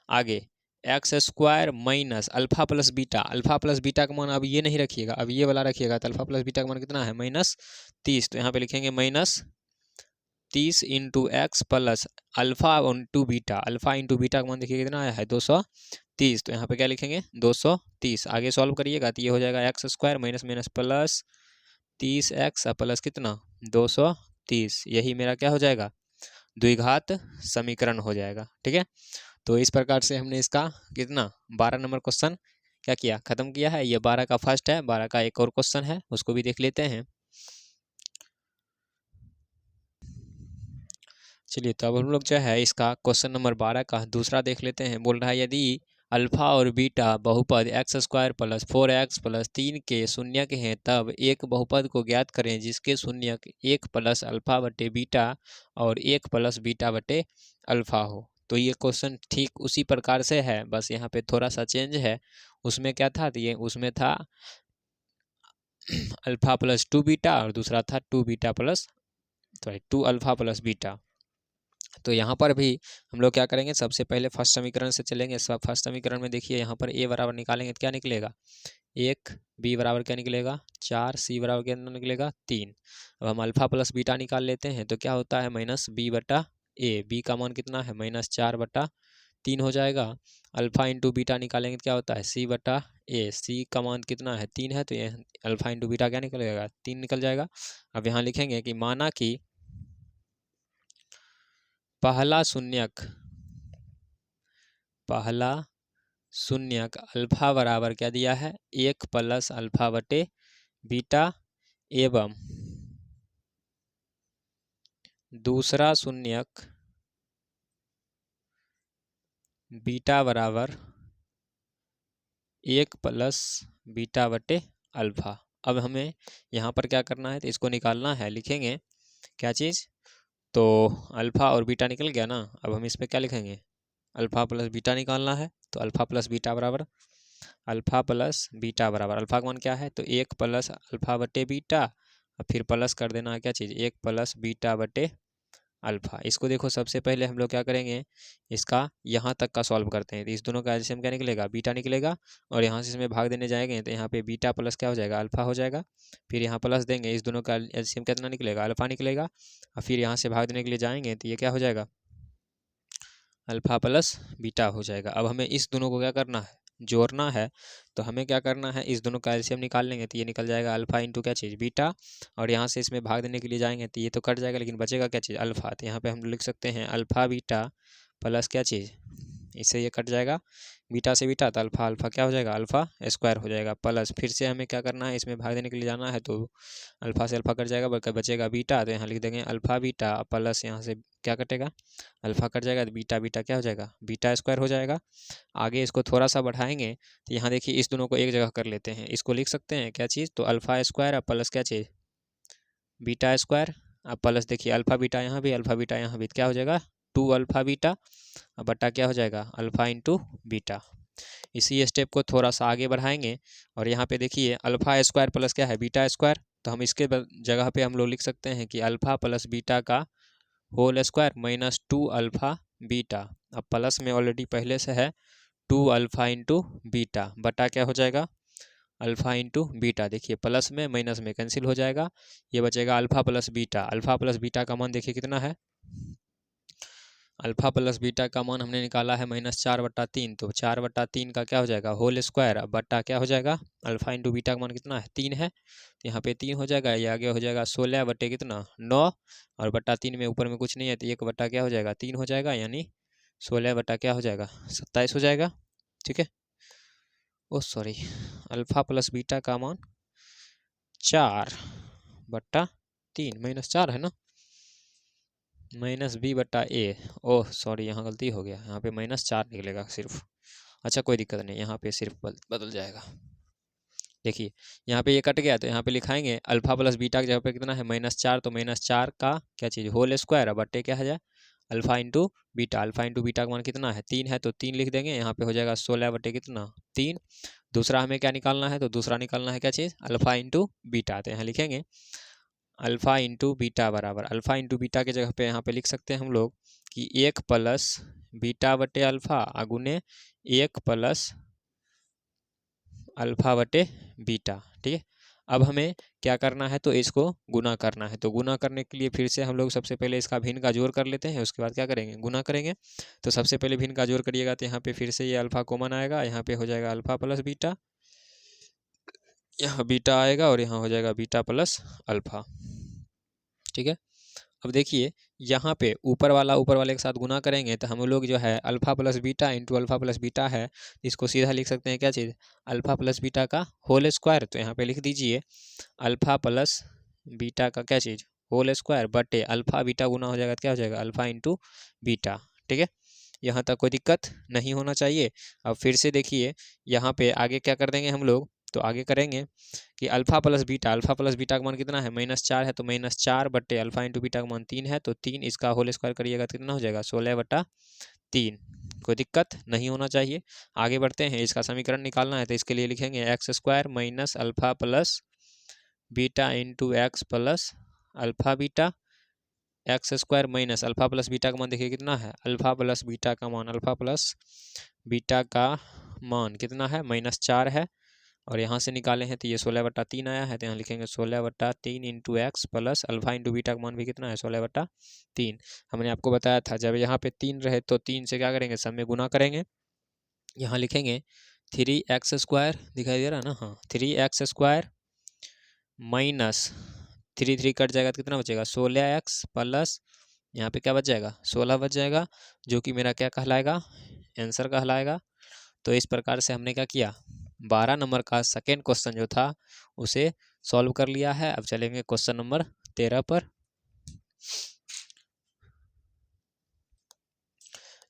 Speaker 1: आगे x square minus alpha plus beta का मान अब ये नहीं रखिएगा, अब ये वाला रखिएगा। तो अल्फा प्लस बीटा का मान कितना है -30, तो यहाँ पे लिखेंगे -30 into x plus alpha into beta का मान देखिए कितना आया है 230, तो यहाँ पे क्या लिखेंगे 230। आगे सॉल्व करिएगा तो ये हो जाएगा x square minus minus plus 30x plus कितना 230, यही मेरा क्या हो जाएगा द्विघात समीकरण हो जाएगा। ठीक है, तो इस प्रकार से हमने इसका कितना 12 नंबर क्वेश्चन क्या किया, खत्म किया है। ये 12 का फर्स्ट है, 12 का एक और क्वेश्चन है, उसको भी देख लेते हैं। चलिए तो अब हम लोग जो है इसका क्वेश्चन नंबर 12 का दूसरा देख लेते हैं। बोल रहा है यदि अल्फा और बीटा बहुपद x square plus 4x plus 3 के शून्यक हैं तब एक बहुपद को ज्ञात करें जिसके शून्यक 1 प्लस अल्फा बटे बीटा और 1 प्लस बीटा बटे अल्फा हो। तो ये क्वेश्चन ठीक उसी प्रकार से है, बस यहाँ पे थोड़ा सा चेंज है। उसमें क्या था, तो ये उसमें था अल्फा प्लस 2 बीटा और दूसरा था 2 beta plus 2 alpha plus beta. तो यहाँ पर भी हम लोग क्या करेंगे, सबसे पहले फर्स्ट समीकरण से चलेंगे। फर्स्ट समीकरण में देखिए यहाँ पर a बराबर निकालेंगे तो क्या निकलेगा 1, b बराबर क्या निकलेगा 4, c बराबर क्या निकलेगा 3। अब हम अल्फा प्लस बीटा निकाल लेते हैं तो क्या होता है -b बटा a। b का मान कितना है -4 बटा 3 हो जाएगा। अल्फा इंटू बीटा निकालेंगे तो क्या होता है c बटा a। c का मान कितना है 3 है, तो ये अल्फा इंटू बीटा क्या निकलेगा 3 निकल जाएगा। अब यहाँ लिखेंगे कि माना कि पहला शून्यक अल्फा बराबर क्या दिया है 1 प्लस अल्फा बटे बीटा एवं दूसरा शून्यक बीटा बराबर 1 प्लस बीटा बटे अल्फा। अब हमें यहाँ पर क्या करना है, तो इसको निकालना है। लिखेंगे क्या चीज़, तो अल्फा और बीटा निकल गया ना। अब हम इस पर क्या लिखेंगे, अल्फा प्लस बीटा निकालना है। तो अल्फा प्लस बीटा बराबर अल्फा का मान क्या है, तो 1 प्लस अल्फा बटे बीटा और फिर प्लस कर देना है क्या चीज़ 1 प्लस बीटा बटे अल्फा। इसको देखो सबसे पहले हम लोग क्या करेंगे, इसका यहाँ तक का सॉल्व करते हैं। तो इस दोनों का एलसीएम क्या निकलेगा बीटा निकलेगा, और यहाँ से इसमें भाग देने जाएंगे तो यहाँ पे बीटा प्लस क्या हो जाएगा अल्फा हो जाएगा। फिर यहाँ प्लस देंगे, इस दोनों का एलसीएम कितना निकलेगा अल्फा निकलेगा। और फिर यहाँ से भाग देने के लिए जाएंगे तो ये क्या हो जाएगा अल्फा प्लस बीटा हो जाएगा। अब हमें इस दोनों को क्या करना है जोड़ना है। तो हमें क्या करना है, इस दोनों का एलसीएम निकाल लेंगे तो ये निकल जाएगा अल्फा इंटू क्या चीज़ बीटा, और यहाँ से इसमें भाग देने के लिए जाएंगे तो ये तो कट जाएगा, लेकिन बचेगा क्या चीज़ अल्फा। तो यहाँ पे हम लिख सकते हैं अल्फा बीटा प्लस क्या चीज़, इससे ये कट जाएगा बीटा से बीटा, तो अल्फा क्या हो जाएगा अल्फा स्क्वायर हो जाएगा। प्लस फिर से हमें क्या करना है, इसमें भाग देने के लिए जाना है तो अल्फा से अल्फा कट जाएगा, बचेगा बीटा। तो यहाँ लिख देंगे अल्फा बीटा प्लस यहाँ से क्या कटेगा अल्फा कट जाएगा, तो बीटा क्या हो जाएगा बीटा स्क्वायर हो जाएगा। आगे इसको थोड़ा सा बढ़ाएंगे तो यहाँ देखिए इस दोनों को एक जगह कर लेते हैं। इसको लिख सकते हैं क्या चीज़, तो अल्फा स्क्वायर और प्लस क्या चीज़ बीटा स्क्वायर। अब प्लस देखिए अल्फा बीटा यहाँ भी तो क्या हो जाएगा 2 अल्फा बीटा, और बटा क्या हो जाएगा अल्फा इंटू बीटा। इसी स्टेप को थोड़ा सा आगे बढ़ाएंगे और यहाँ पे देखिए अल्फा स्क्वायर प्लस क्या है बीटा स्क्वायर, तो हम इसके जगह पे हम लोग लिख सकते हैं कि अल्फा प्लस बीटा का होल स्क्वायर -2 अल्फा बीटा। अब प्लस में ऑलरेडी पहले से है 2 अल्फा इंटू बीटा, बटा क्या हो जाएगा अल्फा इंटू बीटा। देखिए प्लस में माइनस में कैंसिल हो जाएगा, ये बचेगा अल्फा प्लस बीटा का मान देखिए कितना है, अल्फा प्लस बीटा का मान हमने निकाला है -4/3। तो 4/3 का क्या हो जाएगा होल स्क्वायर, अब बट्टा क्या हो जाएगा अल्फा इंटू बीटा का मान कितना है 3 है, तो यहाँ पे 3 हो जाएगा। ये आगे हो जाएगा 16 बटे कितना 9, और बट्टा 3 में ऊपर में कुछ नहीं है तो 1 बट्टा क्या हो जाएगा 3 हो जाएगा, यानी 16 बट्टा क्या हो जाएगा 27 हो जाएगा। ठीक है, ओ सॉरी, अल्फा प्लस बीटा का मान 4/3 -4 है ना, -b/a। ओह सॉरी, यहाँ गलती हो गया, यहाँ पे -4 निकलेगा सिर्फ। अच्छा कोई दिक्कत नहीं, यहाँ पे सिर्फ बदल जाएगा। देखिए यहाँ पे ये कट गया तो यहाँ पे लिखाएंगे अल्फा प्लस बीटा की जगह पे कितना है -4, तो -4 का क्या चीज़ होल स्क्वायर, बट्टे क्या है जाए अल्फा इंटू बीटा का मान कितना है 3 है, तो 3 लिख देंगे। यहाँ पे हो जाएगा 16 बटे कितना 3। दूसरा हमें क्या निकालना है, तो दूसरा निकालना है क्या चीज़ अल्फा इंटू बीटा। तो यहाँ लिखेंगे अल्फा इंटू बीटा बराबर अल्फा इंटू बीटा की जगह पे यहाँ पे लिख सकते हैं हम लोग कि 1 प्लस बीटा बटे अल्फा अगुने 1 प्लस अल्फा बटे बीटा। ठीक है, अब हमें क्या करना है, तो इसको गुना करना है। तो गुना करने के लिए फिर से हम लोग सबसे पहले इसका भिन्न का जोड़ कर लेते हैं, उसके बाद क्या करेंगे गुना करेंगे। तो सबसे पहले भिन्न का जोड़ करिएगा तो यहाँ पे फिर से ये अल्फा कॉमन आएगा, यहाँ पे हो जाएगा अल्फा प्लस बीटा, यहाँ बीटा आएगा और यहाँ हो जाएगा बीटा प्लस अल्फा। ठीक है, अब देखिए यहाँ पे ऊपर वाले के साथ गुना करेंगे तो हम लोग जो है alpha plus beta into alpha plus beta है, इसको सीधा लिख सकते हैं क्या चीज़ अल्फा प्लस बीटा का होल स्क्वायर। तो यहाँ पे लिख दीजिए अल्फा प्लस बीटा का क्या चीज़ होल स्क्वायर बटे अल्फा बीटा गुना हो जाएगा तो क्या हो जाएगा अल्फा इंटू बीटा। ठीक है, यहाँ तक कोई दिक्कत नहीं होना चाहिए। अब फिर से देखिए यहाँ पे आगे क्या कर देंगे हम लोग, तो आगे करेंगे कि अल्फा प्लस बीटा का मान कितना है -4 है, तो -4 बटे अल्फा इंटू बीटा का मान 3 है, तो 3 इसका होल स्क्वायर करिएगा तो कितना हो जाएगा 16/3। कोई दिक्कत नहीं होना चाहिए। आगे बढ़ते हैं, इसका समीकरण निकालना है तो इसके लिए लिखेंगे x square minus alpha plus beta into x plus alpha beta, x square minus alpha plus beta का मान देखिए कितना है, अल्फा प्लस बीटा का मान कितना है -4 है, और यहाँ से निकाले हैं तो ये 16/3 आया है, तो यहाँ लिखेंगे 16/3 into x plus alpha into beta का मान भी कितना है 16/3। हमने आपको बताया था जब यहाँ पे 3 रहे तो 3 से क्या करेंगे सब में गुना करेंगे। यहाँ लिखेंगे 3x स्क्वायर, दिखाई दे रहा है ना, हाँ 3x स्क्वायर माइनस 3 कट जाएगा तो कितना बचेगा 16x प्लस यहाँ पे क्या बच जाएगा 16 बच जाएगा, जो कि मेरा क्या कहलाएगा आंसर कहलाएगा। तो इस प्रकार से हमने क्या किया 12 नंबर का सेकेंड क्वेश्चन जो था उसे सॉल्व कर लिया है। अब चलेंगे क्वेश्चन नंबर 13 पर।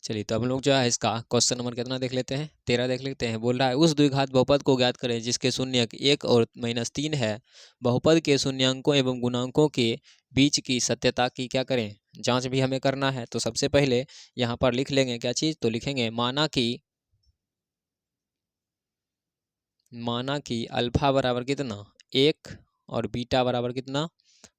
Speaker 1: चलिए तो हम लोग जो है इसका क्वेश्चन नंबर कितना देख लेते हैं, 13 देख लेते हैं। बोल रहा है उस द्विघात बहुपद को ज्ञात करें जिसके शून्यक 1 और -3 है, बहुपद के शून्यांकों एवं गुणांकों के बीच की सत्यता की क्या करें जांच भी हमें करना है। तो सबसे पहले यहाँ पर लिख लेंगे क्या चीज़, तो लिखेंगे माना कि अल्फा बराबर कितना 1 और बीटा बराबर कितना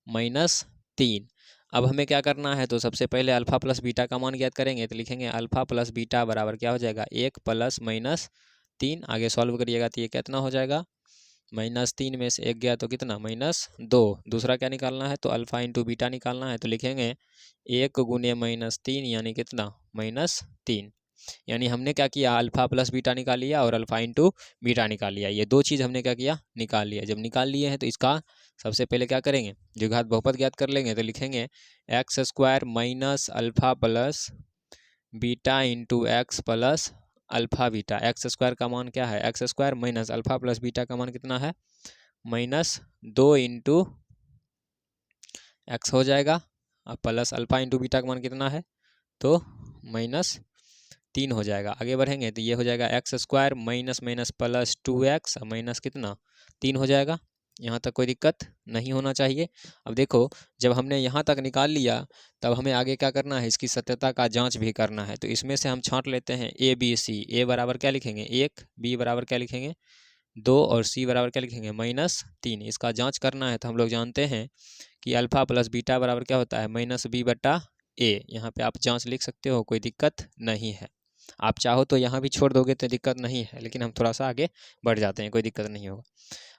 Speaker 1: -3। अब हमें क्या करना है, तो सबसे पहले अल्फा प्लस बीटा का मान ज्ञात करेंगे, तो लिखेंगे अल्फा प्लस बीटा बराबर क्या हो जाएगा 1 प्लस -3। आगे सॉल्व करिएगा तो ये कितना हो जाएगा -3 में से 1 गया तो कितना -2। दूसरा क्या निकालना है, तो अल्फा इंटू बीटा निकालना है, तो लिखेंगे 1 गुने -3 यानी कितना -3। यानी हमने क्या किया अल्फा प्लस बीटा निकाल लिया और अल्फा इंटू बीटा निकाल लिया, ये दो चीज़ हमने क्या किया निकाल लिया। जब निकाल लिए हैं तो इसका सबसे पहले क्या करेंगे द्विघात बहुपद ज्ञात कर लेंगे, तो लिखेंगे x square minus alpha plus beta into x plus alpha beta. X square का मान क्या है x square minus alpha plus beta का मान कितना है -2 इंटू एक्स हो जाएगा, और प्लस अल्फा इंटू बीटा का मान कितना है तो -3 हो जाएगा। आगे बढ़ेंगे तो ये हो जाएगा x square minus minus plus 2x minus कितना 3 हो जाएगा। यहाँ तक कोई दिक्कत नहीं होना चाहिए। अब देखो जब हमने यहाँ तक निकाल लिया तब हमें आगे क्या करना है इसकी सत्यता का जांच भी करना है। तो इसमें से हम छांट लेते हैं ए बी सी। ए बराबर क्या लिखेंगे 1, बी बराबर क्या लिखेंगे 2 और सी बराबर क्या लिखेंगे -3। इसका जाँच करना है तो हम लोग जानते हैं कि अल्फा प्लस बीटा बराबर क्या होता है -b/a। यहाँ पे आप जांच लिख सकते हो, कोई दिक्कत नहीं है। आप चाहो तो यहाँ भी छोड़ दोगे तो दिक्कत नहीं है, लेकिन हम थोड़ा सा आगे बढ़ जाते हैं, कोई दिक्कत नहीं होगा।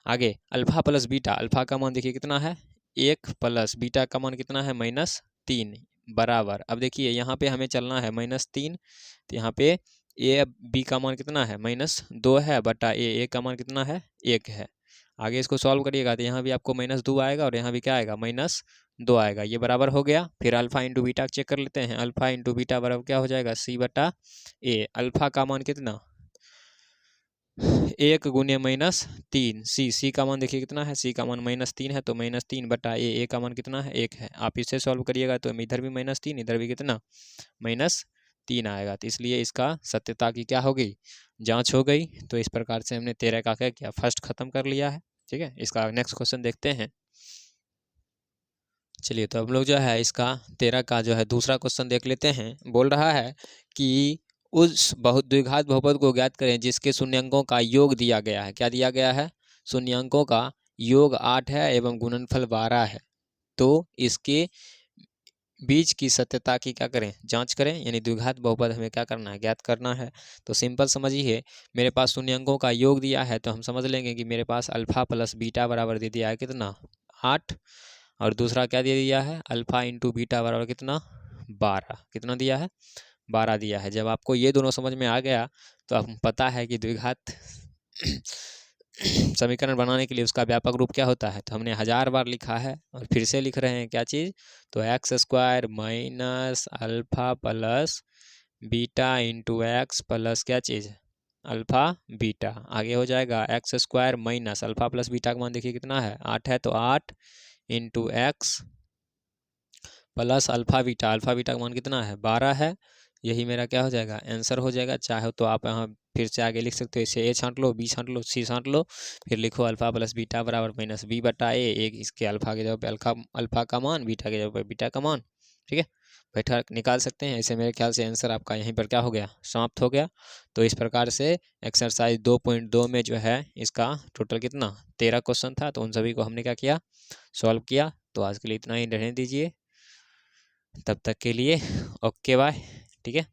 Speaker 1: आगे अल्फा प्लस बीटा, अल्फा का मान देखिए कितना है 1 प्लस बीटा का मान कितना है -3 बराबर। अब देखिए यहाँ पे हमें चलना है -3, तो यहाँ पे ए बी का मान कितना है -2 है बटा ए का मान कितना है 1 है। आगे इसको सॉल्व करिएगा तो यहाँ भी आपको -2 आएगा और यहाँ भी क्या आएगा -2 आएगा। ये बराबर हो गया। फिर अल्फा इंटू बीटा चेक कर लेते हैं। अल्फा इंटू बीटा बराबर क्या हो जाएगा c/a। अल्फा का मान कितना 1 गुने -3 सी का मान देखिए कितना है सी का मान -3 है, तो -3 बटा ए का मान कितना है 1 है। आप इसे सॉल्व करिएगा तो इधर भी -3 इधर भी कितना -3 आएगा। तो इसलिए इसका सत्यता की क्या हो गई जांच हो गई। तो इस प्रकार से हमने 13 का क्या किया फर्स्ट खत्म कर लिया है। ठीक है, इसका नेक्स्ट क्वेश्चन देखते हैं। चलिए तो हम लोग जो है इसका 13 का जो है दूसरा क्वेश्चन देख लेते हैं। बोल रहा है कि उस द्विघात बहुपद को ज्ञात करें जिसके शून्यांकों का योग दिया गया है। क्या दिया गया है शून्यांकों का योग 8 है एवं गुणनफल 12 है। तो इसके बीच की सत्यता की क्या करें जांच करें, यानी द्विघात बहुपद हमें क्या करना है ज्ञात करना है। तो सिंपल समझिए, मेरे पास शून्यांकों का योग दिया है तो हम समझ लेंगे कि मेरे पास अल्फा प्लस बीटा बराबर दे दिया है कितना 8, और दूसरा क्या दे दिया है अल्फा इंटू बीटा बराबर कितना 12। कितना दिया है 12 दिया है। जब आपको ये दोनों समझ में आ गया तो अब पता है कि द्विघात समीकरण बनाने के लिए उसका व्यापक रूप क्या होता है। तो हमने 1000 बार लिखा है और फिर से लिख रहे हैं क्या चीज़, तो x square minus alpha plus beta into x plus क्या चीज़ अल्फा बीटा। आगे हो जाएगा x square minus alpha plus beta का मान देखिए कितना है 8 है, तो 8 into x plus alpha beta, alpha beta का मान कितना है 12 है। यही मेरा क्या हो जाएगा आंसर हो जाएगा। चाहे तो आप यहाँ फिर से आगे लिख सकते हो, इसे ए छांट लो, बी छांट लो, सी छांट लो, फिर लिखो अल्फ़ा प्लस बीटा बराबर माइनस बी बटा ए। एक इसके अल्फ़ा के जगह पे अल्फ़ा का मान, बीटा के जगह पे बीटा का मान, ठीक है, बैठा निकाल सकते हैं। ऐसे मेरे ख्याल से आंसर आपका यहीं पर क्या हो गया समाप्त हो गया। तो इस प्रकार से एक्सरसाइज 2.2 में जो है इसका टोटल कितना 13 क्वेश्चन था, तो उन सभी को हमने क्या किया सॉल्व किया। तो आज के लिए इतना ही रहने दीजिए, तब तक के लिए ओके बाय, ठीक है।